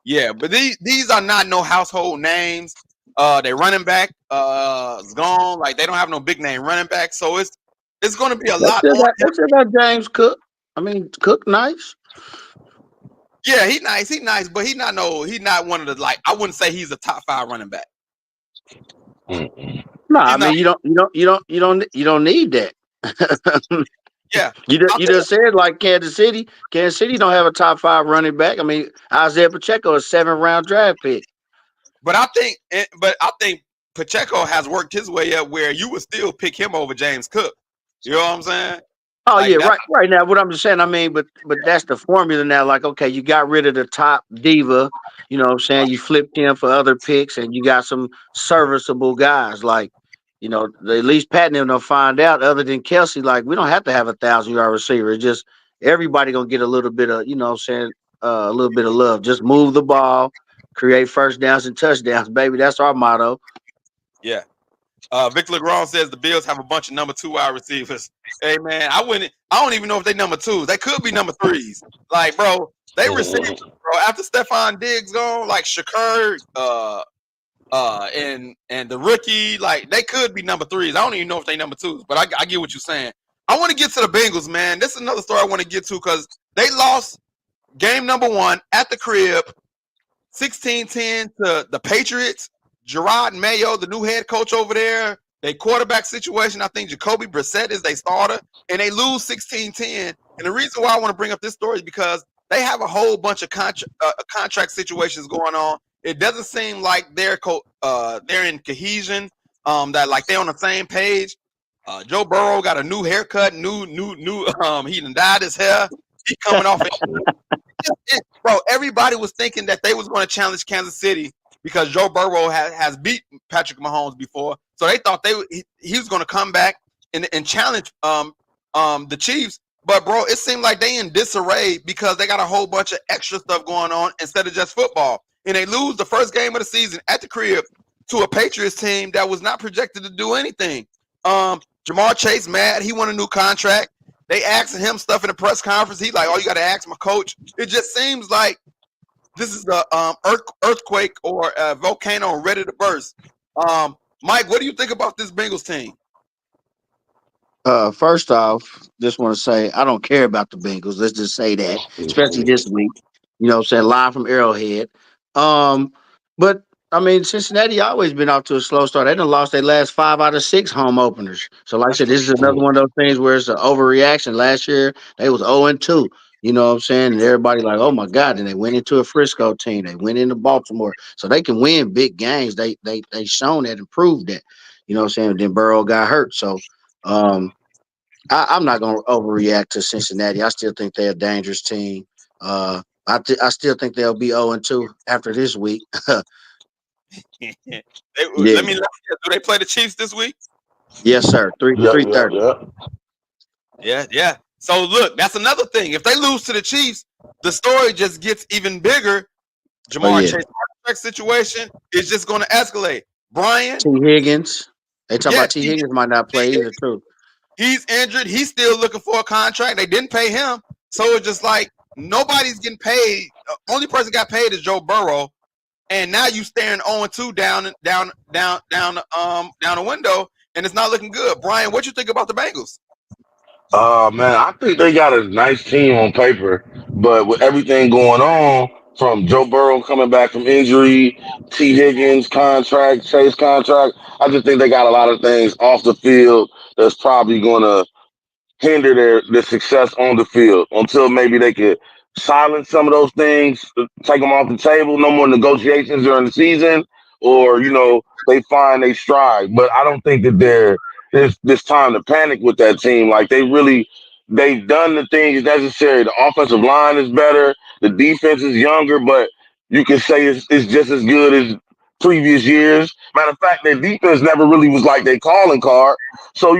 [SPEAKER 2] yeah, but these are not no household names. They running back is gone. Like they don't have no big name running back, so it's going to be a
[SPEAKER 4] They
[SPEAKER 2] lot
[SPEAKER 4] still
[SPEAKER 2] on
[SPEAKER 4] got
[SPEAKER 2] him.
[SPEAKER 4] they still got James Cook. I mean, Cook nice.
[SPEAKER 2] Yeah, he nice, but he's not one of the like. I wouldn't say he's a top 5 running back.
[SPEAKER 4] No, I
[SPEAKER 2] He's not.
[SPEAKER 4] mean you don't need that.
[SPEAKER 2] Yeah,
[SPEAKER 4] You just said like Kansas City. Kansas City don't have a top 5 running back. I mean, Isaiah Pacheco is 7th-round draft pick.
[SPEAKER 2] but I think Pacheco has worked his way up where you would still pick him over James Cook. You know what I'm saying?
[SPEAKER 4] Oh yeah,
[SPEAKER 2] Like that.
[SPEAKER 4] right now. What I'm just saying, I mean, but that's the formula now. Like, okay, you got rid of the top diva. You know what I'm saying? You flipped him for other picks, and you got some serviceable guys. Like, at least Pat and them don't find out. Other than Kelsey, like we don't have to have 1,000-yard receiver. It's just everybody gonna get a little bit of, what I'm saying, a little bit of love. Just move the ball, create first downs and touchdowns, baby. That's our motto.
[SPEAKER 2] Yeah. Victor LeGrand says the Bills have a bunch of number 2 wide receivers. Hey man, I don't even know if they number 2s. They could be number 3s. Like, bro, they receive, bro, after Stephon Diggs gone, like Shakur, and the rookie, like they could be number 3s. I don't even know if they number 2s, but I get what you're saying. I want to get to the Bengals, man. This is another story I want to get to because they lost game number 1 at the crib, 16-10 to the Patriots. Gerard Mayo, the new head coach over there, they quarterback situation. I think Jacoby Brissett is their starter, and they lose 16-10. And the reason why I want to bring up this story is because they have a whole bunch of contract situations going on. It doesn't seem like they're in cohesion. That like they're on the same page. Joe Burrow got a new haircut, new. He done dyed his hair. He coming off. Bro, everybody was thinking that they was going to challenge Kansas City because Joe Burrow has beat Patrick Mahomes before, so they thought he was going to come back and challenge the Chiefs. But bro, it seemed like they in disarray because they got a whole bunch of extra stuff going on instead of just football, and they lose the first game of the season at the crib to a Patriots team that was not projected to do anything. Jamar Chase mad, he won a new contract. They asking him stuff in the press conference. He's like, "Oh, you got to ask my coach." It just seems like this is the earthquake or a volcano ready to burst. Mike, what do you think about this Bengals team?
[SPEAKER 4] First off, just want to say I don't care about the Bengals. Let's just say that, especially this week. What I'm saying, live from Arrowhead. But I mean, Cincinnati always been off to a slow start. They done lost their last 5 out of 6 home openers. So, like I said, this is another one of those things where it's an overreaction. Last year they was 0-2. You know what I'm saying? And everybody like, oh my God. And they went into a Frisco team. They went into Baltimore. So they can win big games. They shown that and proved that. You know what I'm saying? Then Burrow got hurt. So I'm not going to overreact to Cincinnati. I still think they're a dangerous team. I still think they'll be 0-2 after this week.
[SPEAKER 2] Let
[SPEAKER 4] Yeah.
[SPEAKER 2] me. Do they play the Chiefs this week?
[SPEAKER 4] Yes, sir. 3:30.
[SPEAKER 2] Yeah. So look, that's another thing. If they lose to the Chiefs, the story just gets even bigger. Jamar Chase contract situation is just going to escalate. Brian
[SPEAKER 4] T. Higgins. They talking
[SPEAKER 2] Yeah,
[SPEAKER 4] about T. Higgins might not play either, too.
[SPEAKER 2] he's injured. He's still looking for a contract. They didn't pay him, so it's just like nobody's getting paid. Only person got paid is Joe Burrow, and now you staring 0-2 down the window, and it's not looking good. Brian, what you think about the Bengals?
[SPEAKER 3] Man, I think they got a nice team on paper, but with everything going on, from Joe Burrow coming back from injury, T. Higgins contract, Chase contract. I just think they got a lot of things off the field that's probably going to hinder their success on the field until maybe they could silence some of those things, take them off the table, no more negotiations during the season, or they find a stride. But I don't think that there's this time to panic with that team. Like they've done the things necessary. The offensive line is better, the defense is younger, but you can say it's just as good as previous years. Matter of fact, their defense never really was like their calling card. So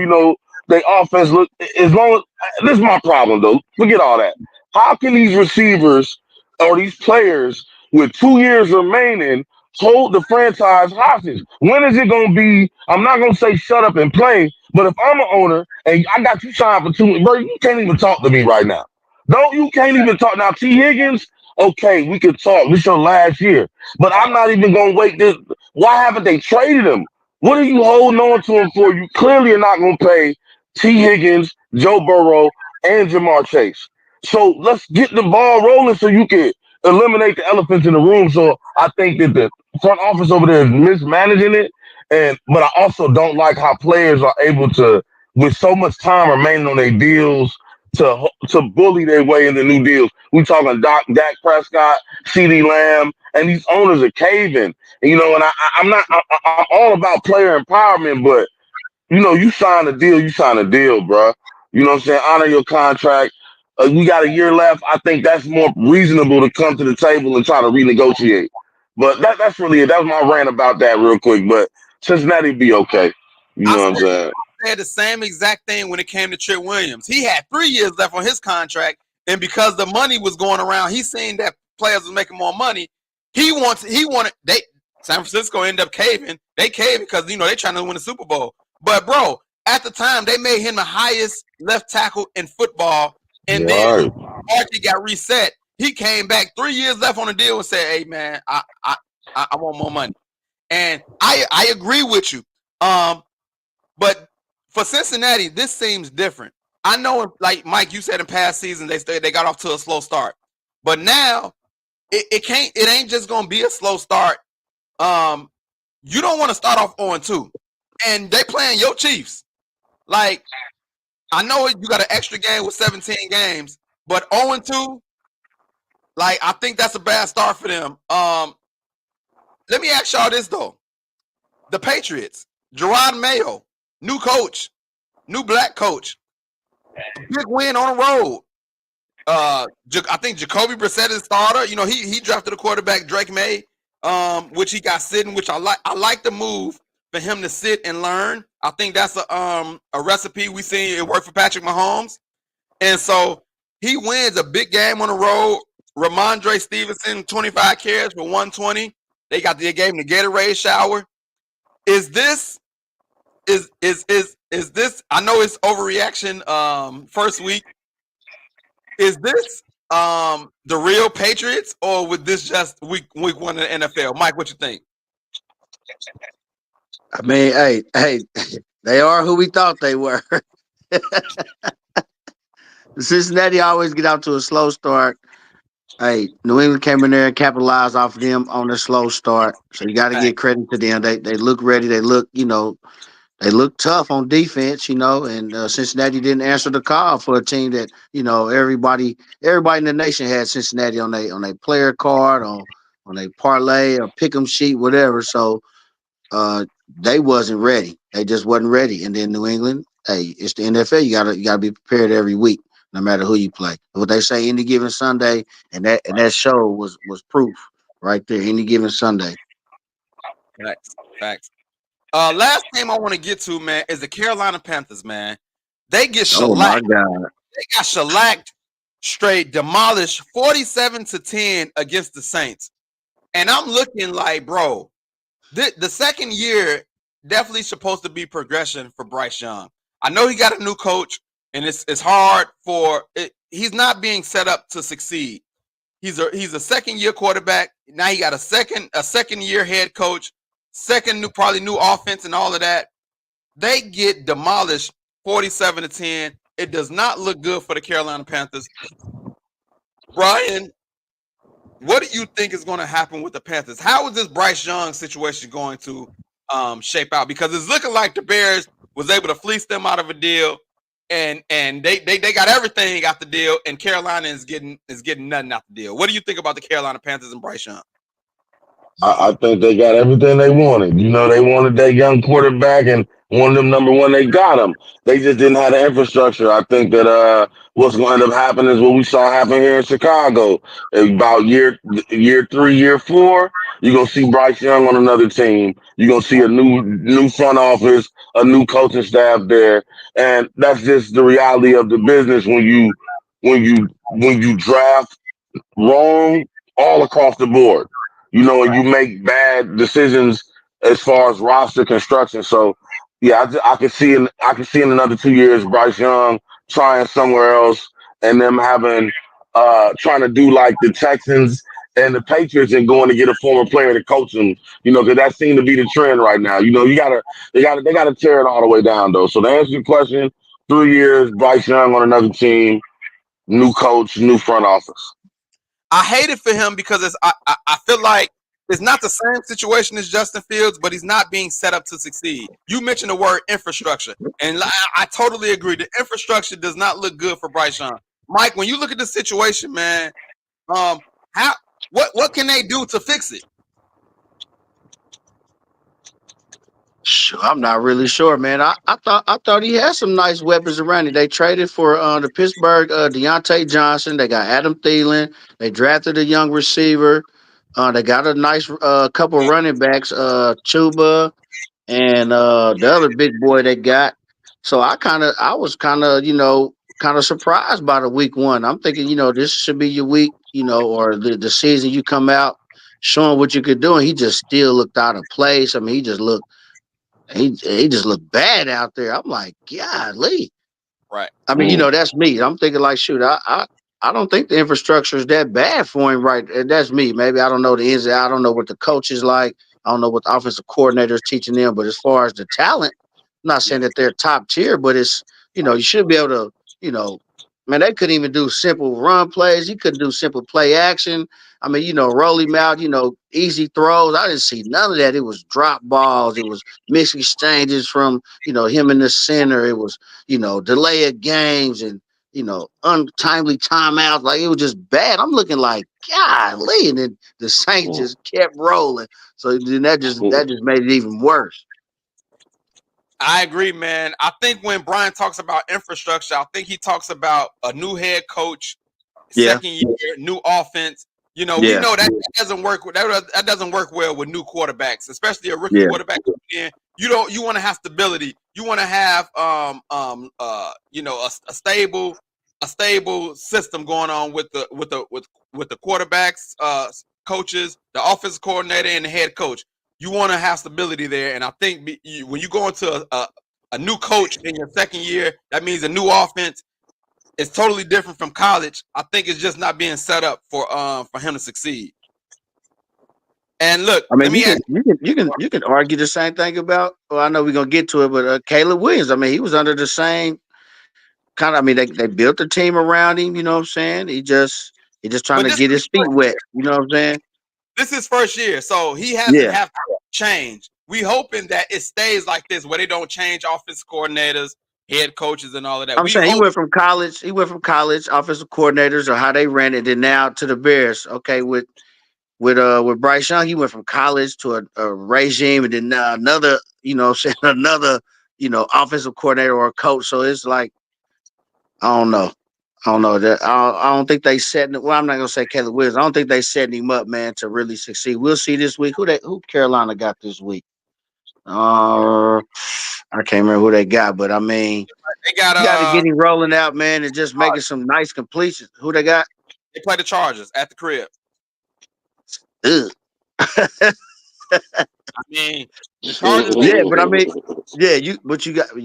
[SPEAKER 3] they offense look as long as this is my problem though. Forget all that. How can these receivers or these players with 2 years remaining hold the franchise hostage? When is it gonna be? I'm not gonna say shut up and play, but if I'm an owner and I got you signed for 2, bro, you can't even talk to me right now. Don't you can't even talk now. T. Higgins, okay, we can talk. This your last year, but I'm not even gonna wait. This. Why haven't they traded him? What are you holding on to him for? You clearly are not gonna pay T. Higgins, Joe Burrow, and Jamar Chase. So let's get the ball rolling so you can eliminate the elephants in the room. So I think that the front office over there is mismanaging it. But I also don't like how players are able to, with so much time remaining on their deals, to bully their way into new deals. We talking Dak Prescott, CD Lamb, and these owners are caving. And I'm not. I'm all about player empowerment, but you sign a deal, bro. You know what I'm saying? Honor your contract. We got a year left. I think that's more reasonable to come to the table and try to renegotiate. But that's really it. That was my rant about that real quick. But Cincinnati be okay. You know what I'm saying?
[SPEAKER 2] Said the same exact thing when it came to Trent Williams. He had 3 years left on his contract, and because the money was going around, he's seen that players was making more money. He wanted San Francisco ended up caving. They caved because they trying to win the Super Bowl. But bro, at the time they made him the highest left tackle in football, and then Archie got reset. He came back 3 years left on the deal and said, "Hey man, I want more money." And I agree with you. But for Cincinnati, this seems different. I know, like Mike, you said in past seasons they got off to a slow start, but now it ain't just gonna be a slow start. You don't want to start off 0-2, and they playing your Chiefs. Like I know you got an extra game with 17 games, but 0-2, like I think that's a bad start for them. Let me ask y'all this though: the Patriots, Gerard Mayo, new coach, new black coach, big win on the road. I think Jacoby Brissett is starter. He drafted a quarterback, Drake May, which he got sitting, which I like. I like the move for him to sit and learn. I think that's a recipe we seen it work for Patrick Mahomes, and so he wins a big game on the road. Ramondre Stevenson, 25 carries for 120. They gave him the Gatorade shower. Is this? Is this? I know it's overreaction. First week. Is this the real Patriots, or was this just week 1 in the NFL? Mike, what you think?
[SPEAKER 4] I mean, hey, they are who we thought they were. Cincinnati always get out to a slow start. Hey, New England came in there and capitalized off of them on a slow start. So you got to give credit to them. They look ready. They look, they look tough on defense, and Cincinnati didn't answer the call for a team that, everybody in the nation had Cincinnati on their player card, on their parlay or pick 'em sheet, whatever. So they wasn't ready. They just wasn't ready. And then New England, hey, it's the NFL. You gotta be prepared every week, no matter who you play. What they say, any given Sunday, and that show was proof right there. Any given Sunday.
[SPEAKER 2] Facts. Last game I want to get to, man, is the Carolina Panthers, man. They get shellacked.
[SPEAKER 4] Oh my God.
[SPEAKER 2] They got shellacked, straight demolished 47-10 against the Saints. And I'm looking like, bro, the second year definitely supposed to be progression for Bryce Young. I know he got a new coach, and it's hard for it. He's not being set up to succeed. He's a second year quarterback. Now he got a second year head coach, probably new offense and all of that. They get demolished 47-10. It does not look good for the Carolina Panthers. Brian, what do you think is going to happen with the Panthers? How is this Bryce Young situation going to shape out? Because it's looking like the Bears was able to fleece them out of a deal, and they got everything out the deal, and Carolina is getting nothing out the deal. What do you think about the Carolina Panthers and Bryce Young?
[SPEAKER 3] I think they got everything they wanted. You know, they wanted that young quarterback and wanted them number one. They got him. They just didn't have the infrastructure. I think that what's going to end up happening is what we saw happen here in Chicago. About year 3, year 4, you're gonna see Bryce Young on another team. You're gonna see a new front office, a new coaching staff there, and that's just the reality of the business when you draft wrong all across the board. You know, and you make bad decisions as far as roster construction. So, yeah, I can see in another 2 years Bryce Young trying somewhere else and them having trying to do like the Texans and the Patriots and going to get a former player to coach them. You know, because that seems to be the trend right now. You know, they gotta tear it all the way down though. So to answer your question, 3 years Bryce Young on another team, new coach, new front office.
[SPEAKER 2] I hate it for him because I feel like it's not the same situation as Justin Fields, but he's not being set up to succeed. You mentioned the word infrastructure, and I totally agree. The infrastructure does not look good for Bryce Young. Mike, when you look at the situation, man, how what can they do to fix it?
[SPEAKER 4] Sure, I'm not really sure, man. I thought he had some nice weapons around it. They traded for the Pittsburgh Deontay Johnson. They got Adam Thielen. They drafted a young receiver. They got a nice couple running backs, Chuba and the other big boy they got. So I was kind of surprised by the week 1. I'm thinking, this should be your week, or the season you come out showing what you could do, and he just still looked out of place. I mean, he just looked bad out there. I'm like, golly.
[SPEAKER 2] Right.
[SPEAKER 4] I mean, that's me. I'm thinking like, shoot, I don't think the infrastructure is that bad for him, right? And that's me. Maybe I don't know the ins and outs. I don't know what the coach is like. I don't know what the offensive coordinator is teaching them. But as far as the talent, I'm not saying that they're top tier, but it's, you should be able to, man, they couldn't even do simple run plays. He couldn't do simple play action. I mean, roll him out, easy throws. I didn't see none of that. It was drop balls. It was mixed exchanges from, him in the center. It was, delay of games and, untimely timeouts. Like, it was just bad. I'm looking like, golly. And then the Saints just kept rolling. So then that just made it even worse.
[SPEAKER 2] I agree, man. I think when Brian talks about infrastructure, I think he talks about a new head coach, second year, new offense. We know that doesn't work. That doesn't work well with new quarterbacks, especially a rookie quarterback. You want to have stability. You want to have a stable system going on with the quarterbacks, coaches, the offensive coordinator, and the head coach. You want to have stability there, and I think when you go into a new coach in your second year, that means a new offense. It's totally different from college. I think it's just not being set up for him to succeed. And look,
[SPEAKER 4] I mean, you can argue the same thing about. Well, I know we're gonna get to it, but Caleb Williams. I mean, he was under the same kind of. I mean, they built the team around him. You know what I'm saying? He just trying to get his feet wet. You know what I'm saying?
[SPEAKER 2] This is first year, so he hasn't have to change. We hoping that it stays like this, where they don't change offensive coordinators, head coaches, and all of that.
[SPEAKER 4] I'm saying he went from college, offensive coordinators or how they ran it, and now to the Bears. Okay, with Bryce Young, he went from college to a regime, and then another, another, offensive coordinator or a coach. So it's like, I don't know. That I don't think they setting. Well, I'm not gonna say Caleb Williams. I don't think they setting him up, man, to really succeed. We'll see this week. Who Carolina got this week? I can't remember who they got, but I mean,
[SPEAKER 2] they got
[SPEAKER 4] to get him rolling out, man, and just making some nice completions. Who they got?
[SPEAKER 2] They play the Chargers at the crib.
[SPEAKER 4] Ugh.
[SPEAKER 2] I mean, the Chargers.
[SPEAKER 4] But I mean, you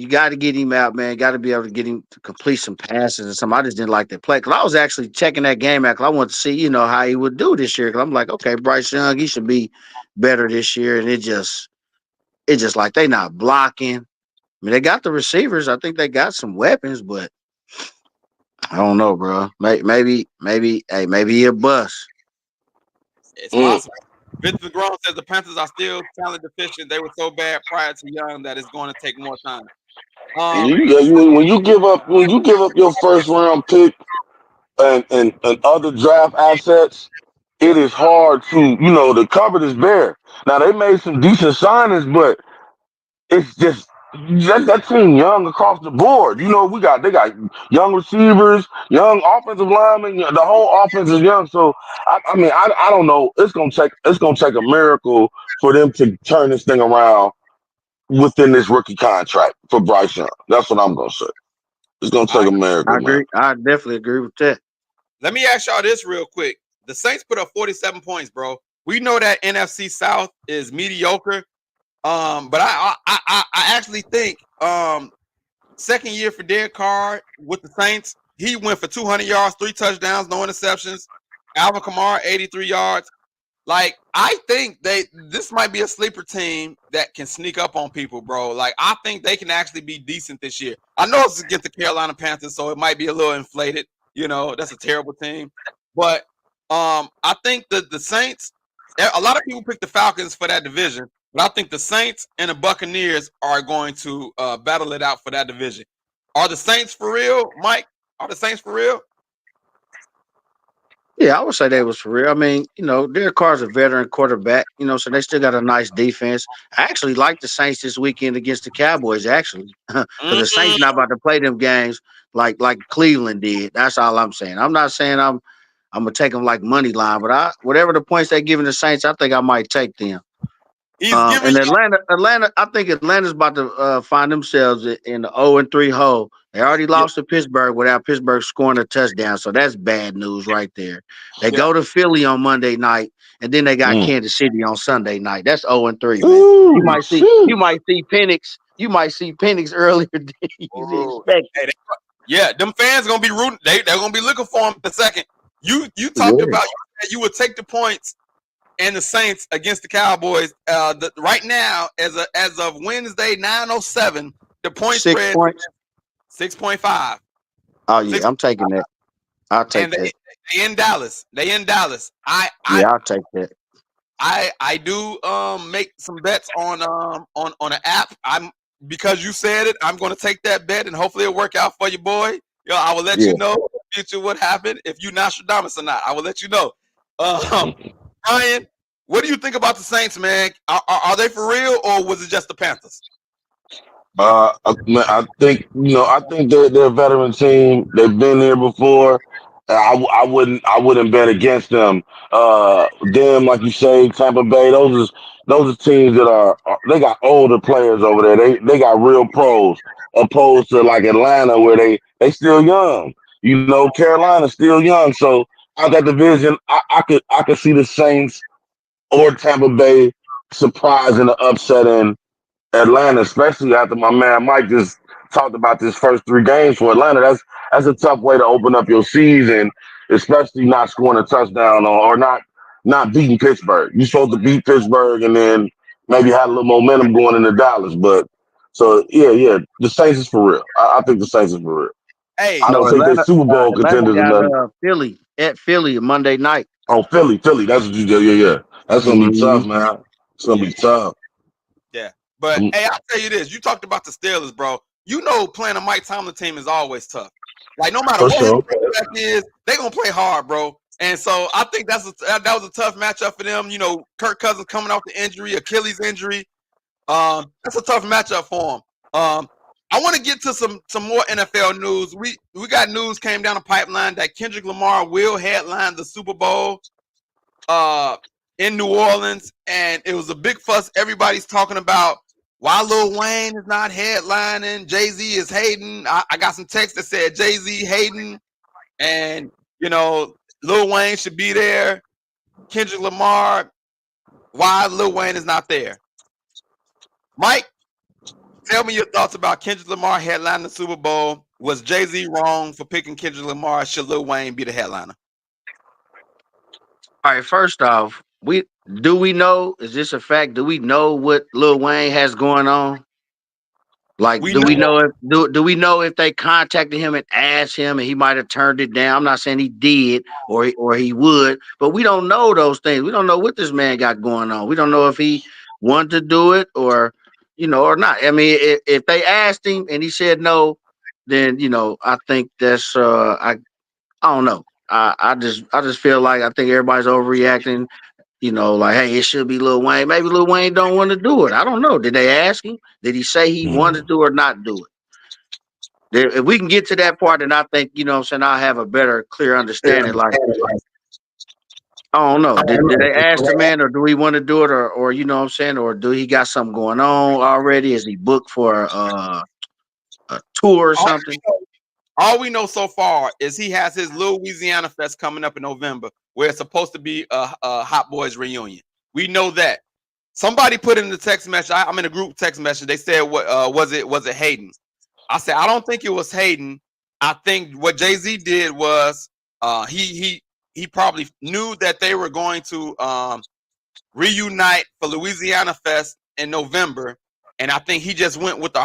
[SPEAKER 4] got to get him out, man. Got to be able to get him to complete some passes and some. I just didn't like that play because I was actually checking that game out because I wanted to see, how he would do this year. Because I'm like, okay, Bryce Young, he should be better this year, and it's just like they not blocking. I mean, they got the receivers. I think they got some weapons, but I don't know, bro. Maybe he a bust.
[SPEAKER 2] It's possible. Vince McGraw says the Panthers are still talent deficient. They were so bad prior to Young that it's going to take more time.
[SPEAKER 3] When you give up your first round pick and other draft assets, it is hard to the cupboard is bare. Now they made some decent signings, but it's just that team young across the board. They got young receivers, young offensive linemen. The whole offense is young. So I don't know. It's gonna take a miracle for them to turn this thing around within this rookie contract for Bryce Young. That's what I'm gonna say. It's gonna
[SPEAKER 2] I,
[SPEAKER 3] take a
[SPEAKER 4] I
[SPEAKER 3] miracle, man.
[SPEAKER 4] agree. I definitely agree with that.
[SPEAKER 2] let me ask y'all this real quick. The Saints put up 47 points, bro. We know that NFC South is mediocre. But I actually think second year for Derek Carr with the Saints, he went for 200 yards, 3 touchdowns, no interceptions. Alvin Kamara 83 yards. Like I think this might be a sleeper team that can sneak up on people, bro. Like I think they can actually be decent this year. I know it's against the Carolina Panthers, so it might be a little inflated. That's a terrible team. But I think that the Saints, a lot of people pick the Falcons for that division, but I think the Saints and the Buccaneers are going to battle it out for that division. Are the Saints for real, Mike? Are the Saints for real?
[SPEAKER 4] Yeah, I would say they was for real. I mean, Derek Carr's a veteran quarterback, so they still got a nice defense. I actually like the Saints this weekend against the Cowboys, actually, because the Saints not about to play them games like Cleveland did. That's all I'm saying. I'm not saying I'm gonna take them like money line, but whatever the points they giving the Saints, I think I might take them.
[SPEAKER 2] He's giving
[SPEAKER 4] And
[SPEAKER 2] you.
[SPEAKER 4] Atlanta, I think Atlanta's about to find themselves in the 0-3 hole. They already
[SPEAKER 2] Yeah,
[SPEAKER 4] lost to Pittsburgh without Pittsburgh scoring a touchdown, so that's bad news right there. They
[SPEAKER 2] yeah.
[SPEAKER 4] go to Philly on Monday night, and then they got
[SPEAKER 3] Mm.
[SPEAKER 4] Kansas City on Sunday night. That's 0-3, man. You
[SPEAKER 3] Ooh,
[SPEAKER 4] might see
[SPEAKER 3] shit.
[SPEAKER 4] you might see Penix. You might see Penix earlier than you
[SPEAKER 2] Oh,
[SPEAKER 4] expect.
[SPEAKER 2] hey, yeah, them fans gonna be rooting. They're gonna be looking for him in a second. You talked
[SPEAKER 4] Yeah.
[SPEAKER 2] about you would take the points and the Saints against the Cowboys. Right now, as of Wednesday 9:07, the point
[SPEAKER 4] 6
[SPEAKER 2] spread
[SPEAKER 4] points.
[SPEAKER 2] 6.5.
[SPEAKER 4] Oh
[SPEAKER 2] Six,
[SPEAKER 4] yeah, I'm taking that. I'll take
[SPEAKER 2] and
[SPEAKER 4] that.
[SPEAKER 2] they in Dallas. They in Dallas.
[SPEAKER 4] Yeah, I'll take that.
[SPEAKER 2] I do make some bets on an app. Because you said it, I'm going to take that bet and hopefully it'll work out for you, boy. I will let
[SPEAKER 4] Yeah.
[SPEAKER 2] you know in the future what happened, if you Nostradamus or not. I will let you know. Ryan, what do you think about the Saints, man? Are they for real or was it just the Panthers?
[SPEAKER 3] I think they're a veteran team. They've been here before. I wouldn't bet against them. Them, like you say, Tampa Bay. Those are teams that they got older players over there. They got real pros, opposed to like Atlanta, where they still young. Carolina's still young. So out that division, I could see the Saints or Tampa Bay surprising the upsetting Atlanta, especially after my man Mike just talked about this first 3 games for Atlanta. That's a tough way to open up your season, especially not scoring a touchdown or not beating Pittsburgh. You're supposed to beat Pittsburgh and then maybe have a little momentum going into Dallas. But so yeah, the Saints is for real. I think the Saints is for real.
[SPEAKER 2] Hey,
[SPEAKER 3] I
[SPEAKER 4] No,
[SPEAKER 3] don't think they're
[SPEAKER 4] Atlanta.
[SPEAKER 3] Super Bowl
[SPEAKER 4] Atlanta
[SPEAKER 3] contenders or
[SPEAKER 4] got
[SPEAKER 3] nothing.
[SPEAKER 4] Philly at Philly Monday night.
[SPEAKER 3] Oh, Philly, that's what you do. Yeah. That's gonna be
[SPEAKER 4] Mhm.
[SPEAKER 3] tough, man. It's gonna
[SPEAKER 2] yeah,
[SPEAKER 3] be tough.
[SPEAKER 2] yeah. But
[SPEAKER 3] Mm,
[SPEAKER 2] hey, I'll tell you this. You talked about the Steelers, bro. Playing a Mike Tomlin team is always tough. Like no matter
[SPEAKER 3] for
[SPEAKER 2] what his
[SPEAKER 3] sure.
[SPEAKER 2] quarterback is, they gonna play hard, bro. And so I think that was a tough matchup for them. Kirk Cousins coming off the injury, Achilles injury. That's a tough matchup for him. I want to get to some more NFL news. We got news came down the pipeline that Kendrick Lamar will headline the Super Bowl in New Orleans, and it was a big fuss. Everybody's talking about why Lil Wayne is not headlining. Jay-Z is hating. I got some text that said Jay-Z hating, and Lil Wayne should be there. Kendrick Lamar, why Lil Wayne is not there? Mike, tell me your thoughts about Kendrick Lamar headlining the Super Bowl. Was Jay-Z wrong for picking Kendrick Lamar? Should Lil Wayne be the headliner?
[SPEAKER 4] All right, first off, we know, is this a fact? Do we know what Lil Wayne has going on? Like,
[SPEAKER 2] We
[SPEAKER 4] do we
[SPEAKER 2] know.
[SPEAKER 4] know if do we know if they contacted him and asked him and he might have turned it down? I'm not saying he did or he would, but we don't know those things. We don't know what this man got going on. We don't know if he wanted to do it or or not. I mean, if they asked him and he said no, then I think that's I don't know. I just feel like I think everybody's overreacting. Like, hey, it should be Lil Wayne. Maybe Lil Wayne don't want to do it. I don't know. Did they ask him? Did he say he wanted to do or not do it? If we can get to that part, then I think, what I'm saying, I'll have a better, clear understanding. Like, I don't know. Did they ask the man or do he want to do it or what I'm saying, or do he got something going on already? Is he booked for a tour or
[SPEAKER 2] All
[SPEAKER 4] something?
[SPEAKER 2] all we know so far is he has his Louisiana Fest coming up in November, where it's supposed to be a Hot Boys reunion. We know that. Somebody put in the text message. I'm in a group text message. They said, "What was it? Was it Hayden?" I said, "I don't think it was Hayden. I think what Jay-Z did was he probably knew that they were going to reunite for Louisiana Fest in November, and I think he just went with the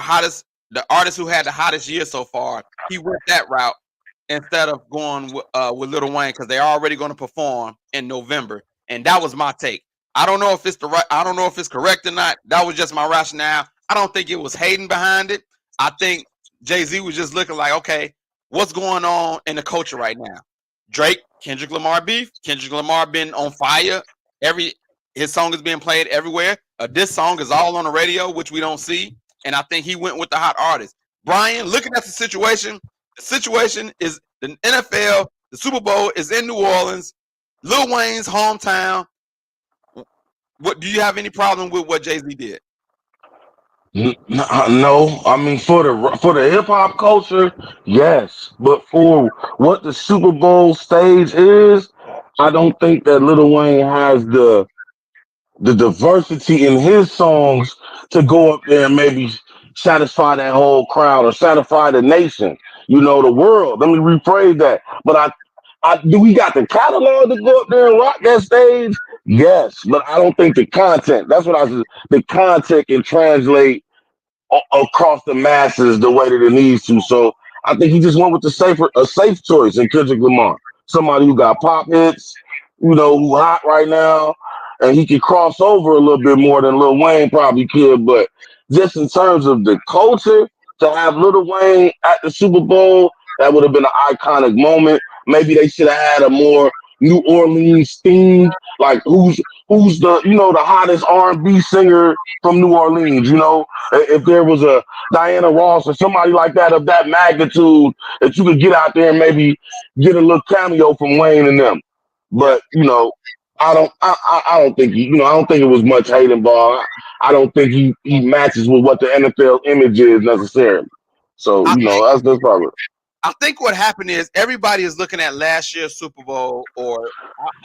[SPEAKER 2] artist who had the hottest year so far. He went that route instead of going with Lil Wayne because they're already going to perform in November, and that was my take. I don't know if it's I don't know if it's correct or not. That was just my rationale. I don't think it was Hayden behind it. I think Jay-Z was just looking like, okay, what's going on in the culture right now? Drake, Kendrick Lamar beef. Kendrick Lamar been on fire. His song is being played everywhere. This song is all on the radio, which we don't see. And I think he went with the hot artist. Brian, looking at the situation is the NFL, the Super Bowl is in New Orleans, Lil Wayne's hometown. What do you have any problem with what Jay-Z did?
[SPEAKER 3] No, I mean for the hip hop culture, yes, but for what the Super Bowl stage is, I don't think that Lil Wayne has the diversity in his songs to go up there and maybe satisfy that whole crowd or satisfy the nation, the world. Let me rephrase that. But I do we got the catalog to go up there and rock that stage? Yes, but I don't think the content. That's what I said. The content can translate across the masses the way that it needs to. So I think he just went with a safe choice in Kendrick Lamar. Somebody who got pop hits, who hot right now, and he could cross over a little bit more than Lil Wayne probably could. But just in terms of the culture, to have Lil Wayne at the Super Bowl, that would have been an iconic moment. Maybe they should have had a more New Orleans themed, like who's the hottest R&B singer from New Orleans, if there was a Diana Ross or somebody like that of that magnitude that you could get out there and maybe get a little cameo from Wayne and them.
[SPEAKER 2] Yeah.
[SPEAKER 3] But I don't think I don't think it was much Hayden ball. I don't think he matches with what the NFL image is necessarily. So
[SPEAKER 2] I think
[SPEAKER 3] that's probably.
[SPEAKER 2] I think what happened is everybody is looking at last year's Super Bowl, or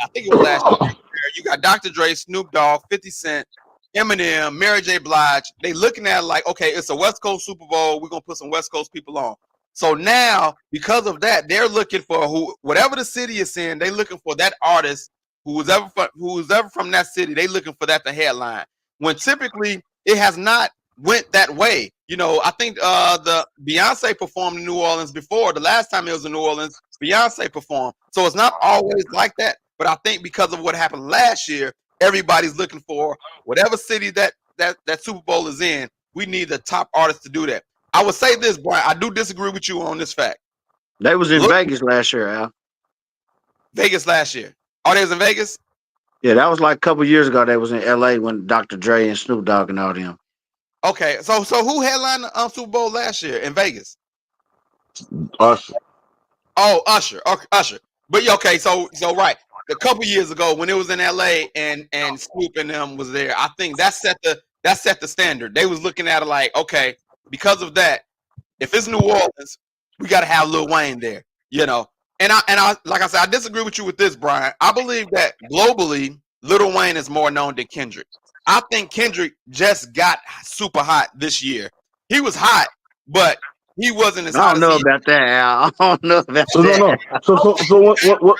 [SPEAKER 2] I think it was last year. You got Dr. Dre, Snoop Dogg, 50 Cent, Eminem, Mary J. Blige. They looking at it like, okay, it's a West Coast Super Bowl. We're gonna put some West Coast people on. So now, because of that, they're looking for whatever the city is in. They looking for that artist who was ever from that city. They looking for that to headline. When typically it has not went that way. I think the Beyonce performed in New Orleans before. The last time it was in New Orleans, Beyonce performed. So it's not always like that. But I think because of what happened last year, everybody's looking for whatever city that Super Bowl is in. We need the top artist to do that. I would say this, Brian. I do disagree with you on this fact.
[SPEAKER 4] They was in Vegas last year, Al.
[SPEAKER 2] Vegas last year. Oh, they was in Vegas?
[SPEAKER 4] Yeah, that was like a couple years ago. They was in LA when Dr. Dre and Snoop Dogg and all them.
[SPEAKER 2] Okay, so who headlined the Super Bowl last year in Vegas?
[SPEAKER 3] Usher.
[SPEAKER 2] Oh, Usher. Okay, Usher. But okay, so right. A couple years ago when it was in LA and Snoop and them was there, I think that set the standard. They was looking at it like, okay, because of that, if it's New Orleans, we got to have Lil Wayne there, And I like I said, I disagree with you with this, Brian. I believe that globally, Lil Wayne is more known than Kendrick. I think Kendrick just got super hot this year. He was hot, but he wasn't as hot
[SPEAKER 4] I don't know
[SPEAKER 2] as
[SPEAKER 4] about that, Al. I don't know about
[SPEAKER 3] So
[SPEAKER 4] that.
[SPEAKER 3] no. So what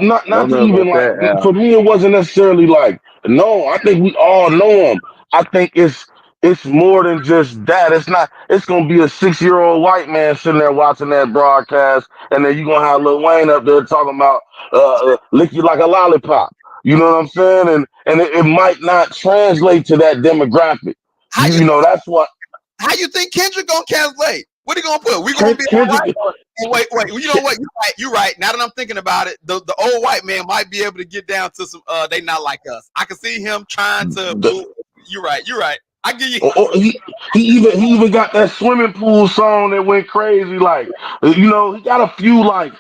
[SPEAKER 3] not
[SPEAKER 4] Don't
[SPEAKER 3] to
[SPEAKER 4] know
[SPEAKER 3] even
[SPEAKER 4] about that,
[SPEAKER 3] like
[SPEAKER 4] Al.
[SPEAKER 3] for me it wasn't necessarily like no, I think we all know him. I think it's it's more than just that. It's not. It's gonna be a 6-year-old white man sitting there watching that broadcast, and then you gonna have Lil Wayne up there talking about lick you like a lollipop. You know what I'm saying? And it might not translate to that demographic.
[SPEAKER 2] How you
[SPEAKER 3] That's what
[SPEAKER 2] how you think Kendrick gonna translate? What he gonna put? We gonna be all
[SPEAKER 3] Kendrick.
[SPEAKER 2] right? Oh, wait. You know what? You're right. You're right. Now that I'm thinking about it, the old white man might be able to get down to some. They not like us. I can see him trying to. You're right. You're right. I give you.
[SPEAKER 3] He even got that swimming pool song that went crazy. Like he got a few like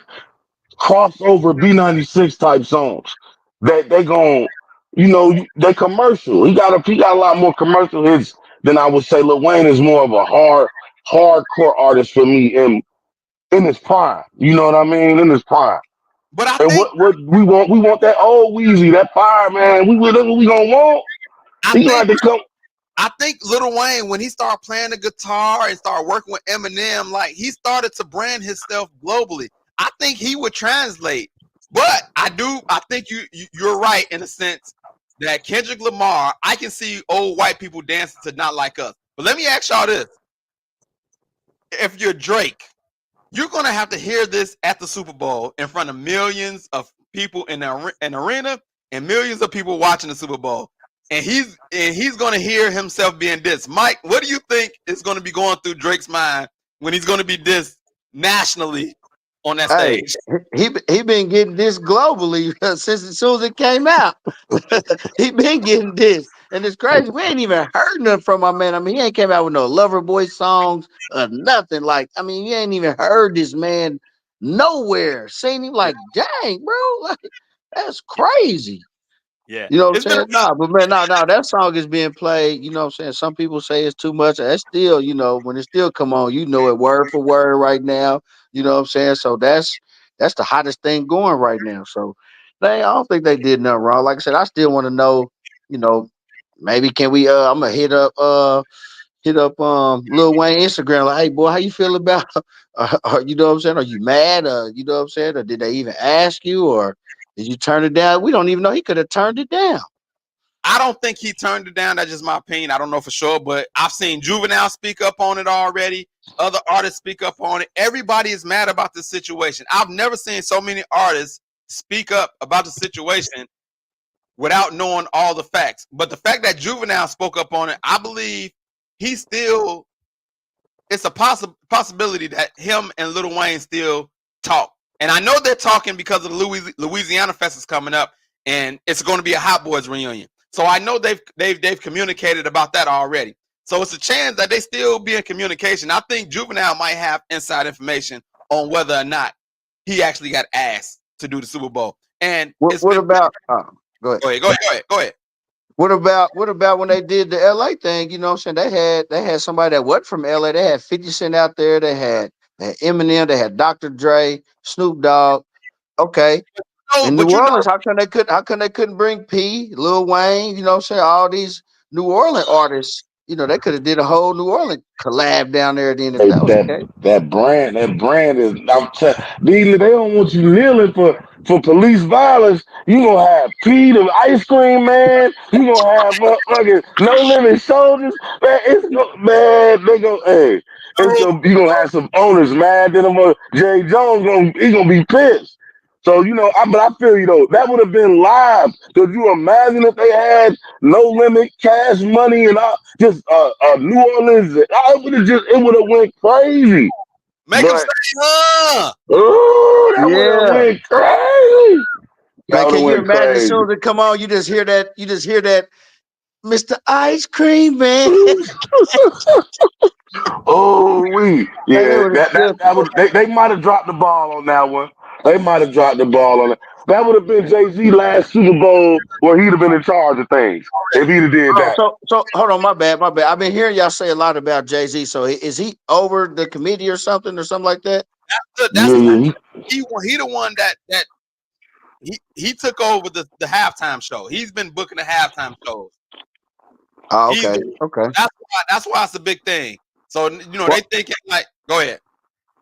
[SPEAKER 3] crossover B96 type songs that they gon' they commercial. He got a lot more commercial hits than I would say. Lil Wayne is more of a hardcore artist for me in his prime. You know what I mean? In his prime.
[SPEAKER 2] But I
[SPEAKER 3] And
[SPEAKER 2] think
[SPEAKER 3] what we want that old Weezy, that fire man. That's what we gonna want.
[SPEAKER 2] I
[SPEAKER 3] He gonna
[SPEAKER 2] think
[SPEAKER 3] have to come.
[SPEAKER 2] I think Lil Wayne, when he started playing the guitar and started working with Eminem, like he started to brand himself globally. I think he would translate. But I think you're right in a sense that Kendrick Lamar, I can see old white people dancing to Not Like Us. But let me ask y'all this. If you're Drake, you're gonna have to hear this at the Super Bowl in front of millions of people in an arena and millions of people watching the Super Bowl. And he's gonna hear himself being dissed. Mike, what do you think is gonna be going through Drake's mind when he's gonna be dissed nationally on that
[SPEAKER 4] Hey,
[SPEAKER 2] stage?
[SPEAKER 4] he been getting this globally since as soon as it came out. He been getting this, and it's crazy. We ain't even heard nothing from my man. I mean, he ain't came out with no Lover Boy songs or nothing. Like, I mean, you ain't even heard this man nowhere. Seen him like, dang, bro, like that's crazy.
[SPEAKER 2] Yeah,
[SPEAKER 4] You know what I'm
[SPEAKER 2] it's been a
[SPEAKER 4] saying? Nah, but man, no, that song is being played. You know what I'm saying? Some people say it's too much. That's still, when it still come on, it word for word right now. You know what I'm saying? So that's the hottest thing going right now. So I don't think they did nothing wrong. Like I said, I still want to know, you know, maybe can we I'm gonna hit up Lil Wayne Instagram, like, hey boy, how you feel about you know what I'm saying? Are you mad? You know what I'm saying? Or did they even ask you, or did you turn it down? We don't even know. He could have turned it down.
[SPEAKER 2] I don't think he turned it down. That's just my opinion. I don't know for sure, but I've seen Juvenile speak up on it already. Other artists speak up on it. Everybody is mad about this situation. I've never seen so many artists speak up about the situation without knowing all the facts. But the fact that Juvenile spoke up on it, I believe he still, it's a possibility that him and Lil Wayne still talk. And I know they're talking because of the Louisiana Fest is coming up, and it's going to be a Hot Boys reunion. So I know they've communicated about that already. So it's a chance that they still be in communication. I think Juvenile might have inside information on whether or not he actually got asked to do the Super Bowl. And it's
[SPEAKER 4] What
[SPEAKER 2] been
[SPEAKER 4] about go ahead.
[SPEAKER 2] go ahead.
[SPEAKER 4] What about when they did the LA thing? You know what I'm saying? They had somebody that wasn't from LA. They had 50 Cent out there, they had Eminem, they had Dr. Dre, Snoop Dogg. Okay.
[SPEAKER 2] No,
[SPEAKER 4] In
[SPEAKER 2] but
[SPEAKER 4] New
[SPEAKER 2] you know,
[SPEAKER 4] Orleans, how come they couldn't bring P, Lil Wayne, you know what I'm saying? All these New Orleans artists, they could have did a whole New Orleans collab down there then if
[SPEAKER 3] Hey,
[SPEAKER 4] that was the case.
[SPEAKER 3] that brand is. They don't want you kneeling for police violence. You gonna have Pete, the ice cream man. You gonna have motherfucking no limit soldiers. Man, man. They go. Hey, you gonna have some owners mad. Then Jay Jones he gonna be pissed. So but I feel that would have been live. Could you imagine if they had no limit cash money and just New Orleans? It would have went crazy.
[SPEAKER 2] make them say,
[SPEAKER 3] But
[SPEAKER 2] huh?
[SPEAKER 3] that would have
[SPEAKER 4] Yeah.
[SPEAKER 3] went crazy. That
[SPEAKER 4] Man,
[SPEAKER 3] would have
[SPEAKER 4] can you
[SPEAKER 3] went
[SPEAKER 4] imagine as
[SPEAKER 3] crazy.
[SPEAKER 4] soon as it come on, you just hear that Mr. Ice Cream Man. Man, it
[SPEAKER 3] Yeah,
[SPEAKER 4] would have
[SPEAKER 3] that would they might have dropped the ball on that one. They might have dropped the ball on it. That would have been Jay-Z last Super Bowl where he'd have been in charge of things if he'd have did
[SPEAKER 4] Oh,
[SPEAKER 3] that.
[SPEAKER 4] so hold on, my bad, my bad. I've been hearing y'all say a lot about Jay-Z. So is he over the committee or something like that?
[SPEAKER 2] That's
[SPEAKER 3] Yeah, yeah.
[SPEAKER 2] he the one that he took over the halftime show. He's been booking the halftime shows.
[SPEAKER 4] Oh,
[SPEAKER 2] He's
[SPEAKER 4] okay, okay.
[SPEAKER 2] that's why it's a big thing. So they
[SPEAKER 4] Well,
[SPEAKER 2] thinking like, go ahead.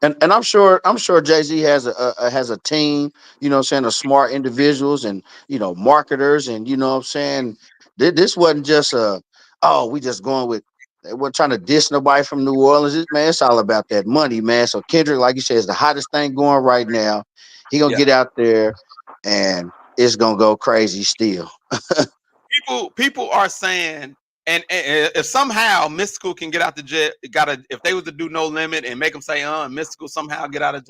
[SPEAKER 4] and I'm sure Jay-Z has a team, what I'm saying, of smart individuals and marketers, and what I'm saying, this wasn't just we just going with They weren't trying to diss nobody from New Orleans. Man, it's all about that money, man. So Kendrick, like you said, is the hottest thing going right now. He gonna
[SPEAKER 2] Yeah.
[SPEAKER 4] get out there, and it's gonna go crazy still.
[SPEAKER 2] People are saying, and if somehow Mystical can get out the jail, if they was to do No Limit and make them say, Mystical somehow get out of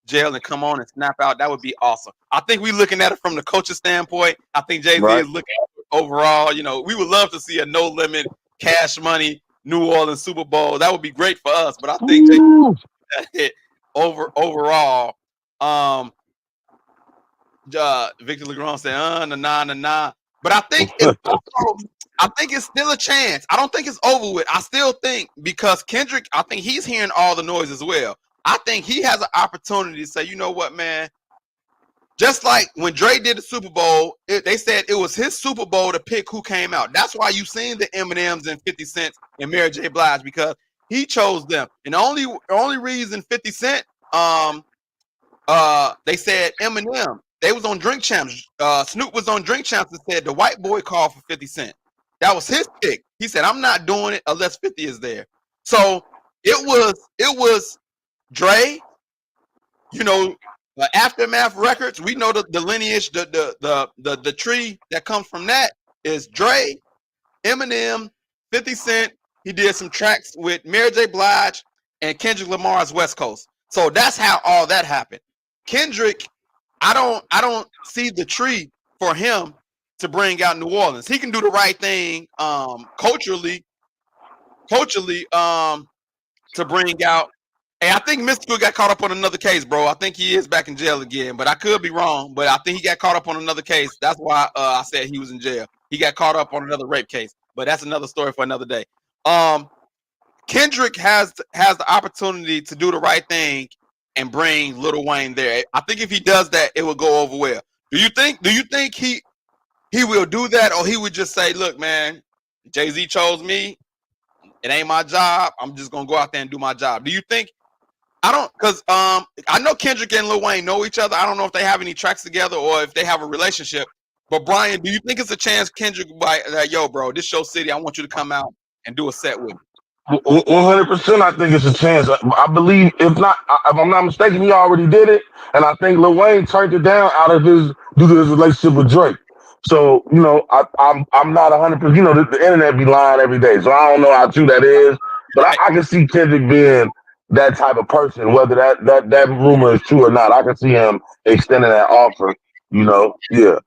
[SPEAKER 2] jail and come on and snap out, that would be awesome. I think we looking at it from the coach's standpoint. I think Jay-Z
[SPEAKER 4] Right.
[SPEAKER 2] is looking at it overall. We would love to see a No Limit Cash Money New Orleans Super Bowl. That would be great for us. But I think Jay-Z overall. Victor Legrand said, nah. But I think it's still a chance. I don't think it's over with. I still think because Kendrick, I think he's hearing all the noise as well. I think he has an opportunity to say, you know what, man? Just like when Dre did the Super Bowl, they said it was his Super Bowl to pick who came out. That's why you seen the Eminems and 50 Cent and Mary J. Blige, because he chose them. And the only reason 50 Cent, they said Eminem. They was on Drink Champs. Snoop was on Drink Champs and said the white boy called for 50 Cent. That was his pick. He said, I'm not doing it unless 50 is there. So it was Dre, Aftermath Records. We know the lineage, the tree that comes from that is Dre, Eminem, 50 Cent. He did some tracks with Mary J. Blige and Kendrick Lamar's West Coast. So that's how all that happened. Kendrick, I don't see the tree for him to bring out New Orleans. He can do the right thing culturally to bring out. Hey, I think Mystical got caught up on another case, bro. I think he is back in jail again, but I could be wrong. But I think he got caught up on another case. That's why I said he was in jail. He got caught up on another rape case, but that's another story for another day. Kendrick has the opportunity to do the right thing and bring Lil Wayne there. I think if he does that, it will go over well. Do you think he will do that, or he would just say, look, man, Jay-Z chose me. It ain't my job. I'm just gonna go out there and do my job. Do you think? Because I know Kendrick and Lil Wayne know each other. I don't know if they have any tracks together or if they have a relationship. But Brian, do you think it's a chance Kendrick will be like, yo, bro, this your city. I want you to come out and do a set with me?
[SPEAKER 3] 100%. I think it's a chance. I believe, if I'm not mistaken, he already did it, and I think Lil Wayne turned it down due to his relationship with Drake. So I'm not 100%. The internet be lying every day, so I don't know how true that is. But I can see Kendrick being that type of person, whether that rumor is true or not. I can see him extending that offer. Yeah,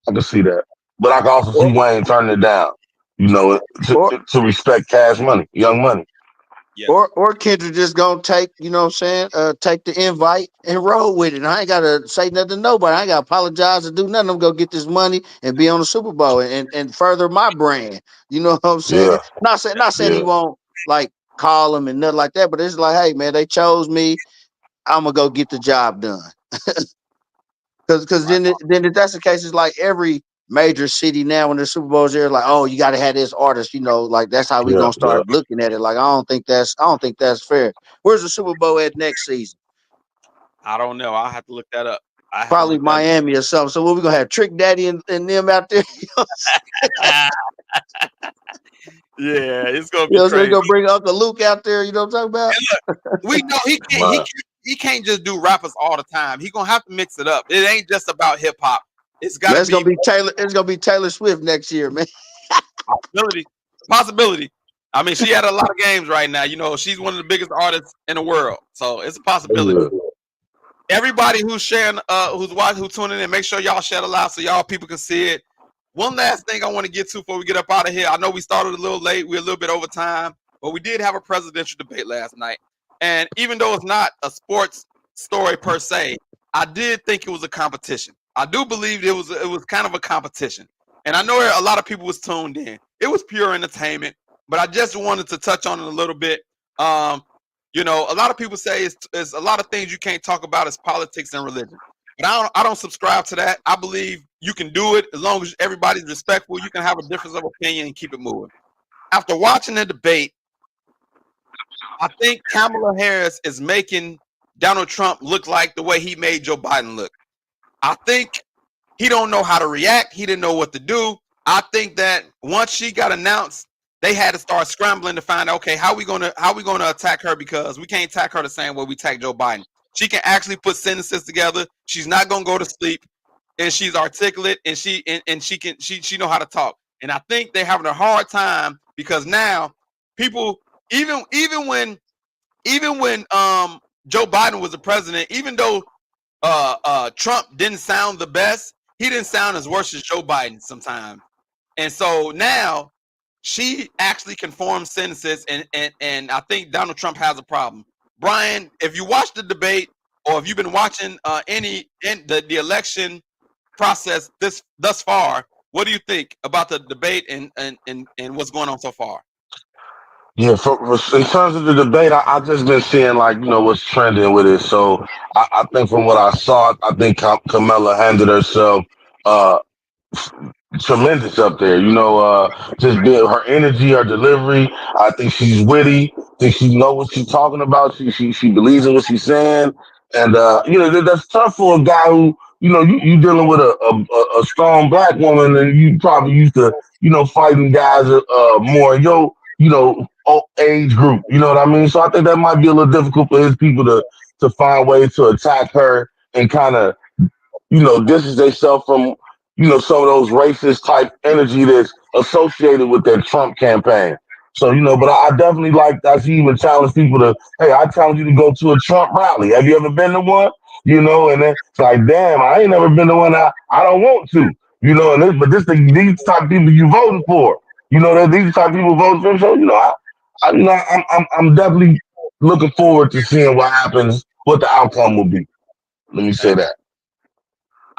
[SPEAKER 3] I can see that. But I can also see Wayne turning it down. To respect Cash Money, Young Money.
[SPEAKER 2] Yeah.
[SPEAKER 4] Or Kendrick just gonna take, take the invite and roll with it. I ain't gotta say nothing to nobody. I ain't gotta apologize or do nothing. I'm gonna get this money and be on the Super Bowl and further my brand. You know what I'm saying?
[SPEAKER 3] Yeah.
[SPEAKER 4] Not saying he won't like call him and nothing like that, but it's like, hey man, they chose me. I'm gonna go get the job done. Because then if that's the case, it's like every major city now when the Super Bowl's there, like, oh, you got to have this artist, like that's how we gonna start looking at it. Like, I don't think that's fair. Where's the Super Bowl at next season?
[SPEAKER 2] I don't know. I'll have to look that up.
[SPEAKER 4] Probably Miami or something. So what we gonna have Trick Daddy and them out there?
[SPEAKER 2] Yeah, it's gonna be crazy.
[SPEAKER 4] We're gonna bring Uncle Luke out there. You know what I'm talking about?
[SPEAKER 2] And look, we know he can't. He can't just do rappers all the time. He gonna have to mix it up. It ain't just about hip hop. It's got to be.
[SPEAKER 4] Gonna be Taylor. It's gonna be Taylor Swift next year, man.
[SPEAKER 2] Possibility. I mean, she had a lot of games right now. She's one of the biggest artists in the world, so it's a possibility. Everybody who's sharing, who's watching, who's tuning in, make sure y'all share the live so y'all people can see it. One last thing I want to get to before we get up out of here. I know we started a little late. We're a little bit over time, but we did have a presidential debate last night. And even though it's not a sports story per se, I did think it was a competition. I do believe it was kind of a competition. And I know a lot of people was tuned in. It was pure entertainment, but I just wanted to touch on it a little bit. A lot of people say it's a lot of things you can't talk about as politics and religion. But I don't subscribe to that. I believe you can do it as long as everybody's respectful. You can have a difference of opinion and keep it moving. After watching the debate, I think Kamala Harris is making Donald Trump look like the way he made Joe Biden look. I think he don't know how to react. He didn't know what to do. I think that once she got announced they had to start scrambling to find out, okay, how we gonna attack her, because we can't attack her the same way we attack Joe Biden. She can actually put sentences together. She's not gonna go to sleep, and she's articulate, and she know how to talk. And I think they're having a hard time because now people, even when Joe Biden was the president, even though Trump didn't sound the best, he didn't sound as worse as Joe Biden sometimes. And so now she actually can form sentences, and I think Donald Trump has a problem. Brian, if you watch the debate, or if you've been watching the election process thus far, what do you think about the debate and what's going on so far?
[SPEAKER 3] Yeah, in terms of the debate, I just been seeing what's trending with it. So I think from what I saw, I think Kamala handled herself tremendous up there. Just being her energy, her delivery. I think she's witty. I think she knows what she's talking about. She believes in what she's saying, and that's tough for a guy who you dealing with a strong black woman, and you probably used to fighting guys more in your age group. You know what I mean? So I think that might be a little difficult for his people to find ways to attack her and kind of distance themselves from some of those racist type energy that's associated with that Trump campaign. So but I definitely like that. She even challenged people to, hey, I challenge you to go to a Trump rally. Have you ever been to one? And it's like, damn, I ain't never been to one. I don't want to. But these type of people you voting for. That these type of people voting for. So I'm definitely looking forward to seeing what happens, what the outcome will be. Let me say that.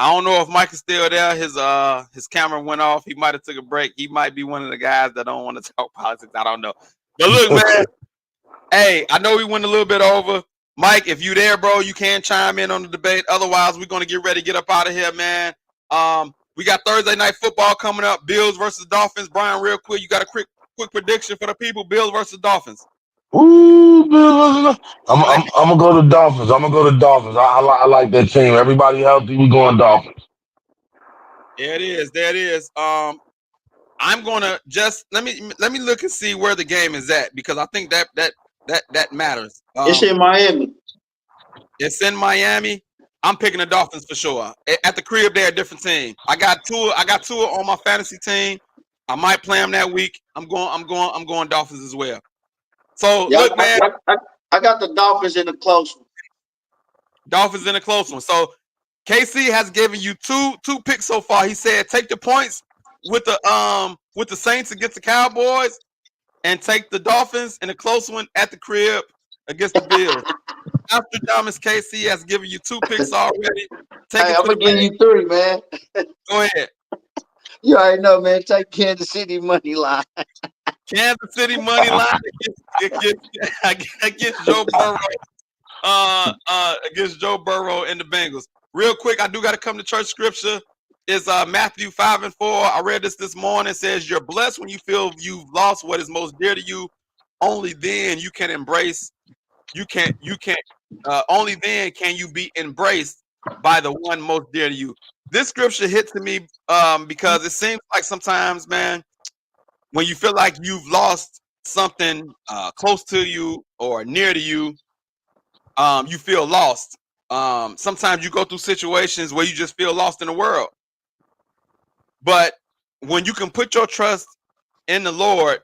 [SPEAKER 2] I don't know if Mike is still there. His camera went off. He might have took a break. He might be one of the guys that don't want to talk politics. I don't know. But look, man. Hey, I know we went a little bit over. Mike, if you there, bro, you can chime in on the debate. Otherwise, we're going to get ready to get up out of here, man. We got Thursday night football coming up. Bills versus Dolphins. Brian, real quick, you got a quick prediction for the people. Bills versus Dolphins.
[SPEAKER 3] Ooh, I'm gonna go to Dolphins. I like that team. Everybody healthy. We going Dolphins.
[SPEAKER 2] There it is. I'm gonna just let me look and see where the game is at, because I think that matters.
[SPEAKER 4] It's in Miami.
[SPEAKER 2] It's in Miami. I'm picking the Dolphins for sure. At the crib, they're a different team. I got Tua on my fantasy team. I might play them that week. I'm going Dolphins as well. So look, man.
[SPEAKER 4] I got the Dolphins in a close one.
[SPEAKER 2] Dolphins in a close one. So KC has given you two picks so far. He said take the points with the Saints against the Cowboys, and take the Dolphins in a close one at the crib against the Bills. Nostradamus KC has given you two picks already.
[SPEAKER 4] I'm gonna give you three, man.
[SPEAKER 2] Go ahead.
[SPEAKER 4] You already know, man. Take Kansas City money line.
[SPEAKER 2] Kansas City money line against Joe Burrow. Against Joe Burrow and the Bengals. Real quick, I do got to come to church scripture. It's Matthew 5:4. I read this morning. It says, "You're blessed when you feel you've lost what is most dear to you. Only then you can embrace. Only then can you be embraced by the one most dear to you." This scripture hit to me because it seems like sometimes, man, when you feel like you've lost something close to you or near to you, you feel lost. Sometimes you go through situations where you just feel lost in the world. But when you can put your trust in the Lord,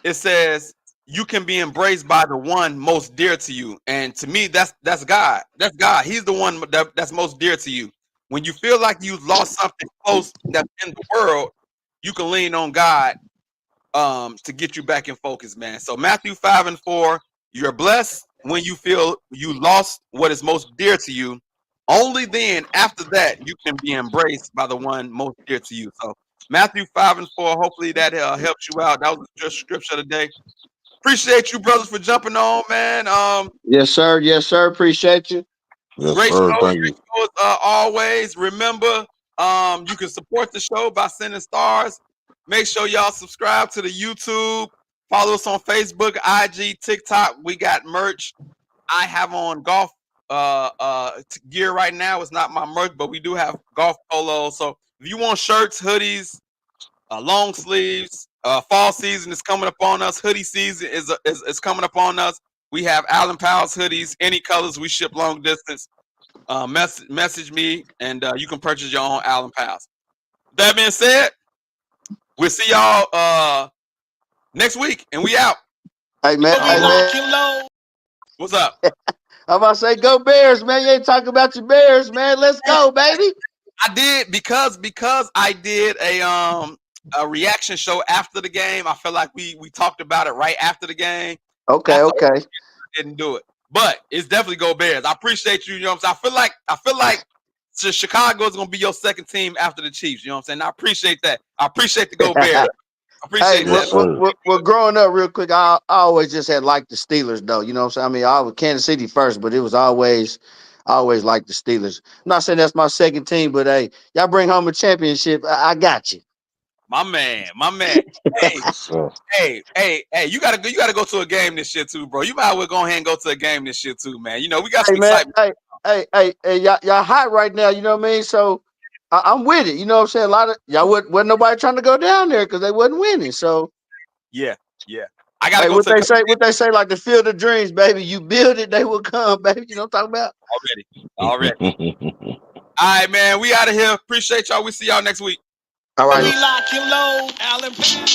[SPEAKER 2] it says you can be embraced by the one most dear to you. And to me, that's God. That's God. He's the one that's most dear to you. When you feel like you've lost something close that's in the world, you can lean on God to get you back in focus, man. So Matthew 5:4, you're blessed when you feel you lost what is most dear to you. Only then, after that, you can be embraced by the one most dear to you. So Matthew 5:4. Hopefully that helps you out. That was just scripture today. Appreciate you, brothers, for jumping on, man.
[SPEAKER 4] Yes, sir. Yes, sir. Appreciate you.
[SPEAKER 3] Yes,
[SPEAKER 2] Great
[SPEAKER 3] sir.
[SPEAKER 2] show.
[SPEAKER 3] Thank you.
[SPEAKER 2] Show always. Remember, you can support the show by sending stars. Make sure y'all subscribe to the YouTube. Follow us on Facebook, IG, TikTok. We got merch. I have on golf gear right now. It's not my merch, but we do have golf polos. So if you want shirts, hoodies, long sleeves, Fall season is coming up on us. Hoodie season is coming up on us. We have Allen Powell's hoodies, any colors. We ship long distance. Message me, and you can purchase your own Allen Powell's. That being said, we'll see y'all next week, and we out.
[SPEAKER 4] Hey man,
[SPEAKER 1] We lock you low.
[SPEAKER 2] What's up?
[SPEAKER 4] I'm about to say, go Bears, man. You ain't talking about your Bears, man. Let's go, baby.
[SPEAKER 2] I did because I did a reaction show after the game. I feel like we talked about it right after the game.
[SPEAKER 4] Okay.
[SPEAKER 2] Didn't do it, but it's definitely go Bears. I appreciate you. You know what I'm saying? I feel like Chicago is gonna be your second team after the Chiefs. You know what I'm saying? I appreciate that. I appreciate the go Bears. I appreciate that.
[SPEAKER 4] Well, growing up real quick, I always just had liked the Steelers, though. You know what I'm saying? I mean, I was Kansas City first, but it was always liked the Steelers. I'm not saying that's my second team, but hey, y'all bring home a championship, I got you.
[SPEAKER 2] My man. Hey, you gotta go to a game this year too, bro. You might as well go ahead and go to a game this year too, man. You know, we got some excitement.
[SPEAKER 4] Hey, y'all hot right now, you know what I mean? So I'm with it. You know what I'm saying? A lot of y'all wasn't nobody trying to go down there because they wasn't winning. So
[SPEAKER 2] yeah. I gotta go
[SPEAKER 4] what
[SPEAKER 2] to
[SPEAKER 4] what they say, like the field of dreams, baby. You build it, they will come, baby. You know what I'm talking about?
[SPEAKER 2] Already. All right, man. We out of here. Appreciate y'all. We see y'all next week.
[SPEAKER 4] All right.
[SPEAKER 1] We lock you low, Allen Powell.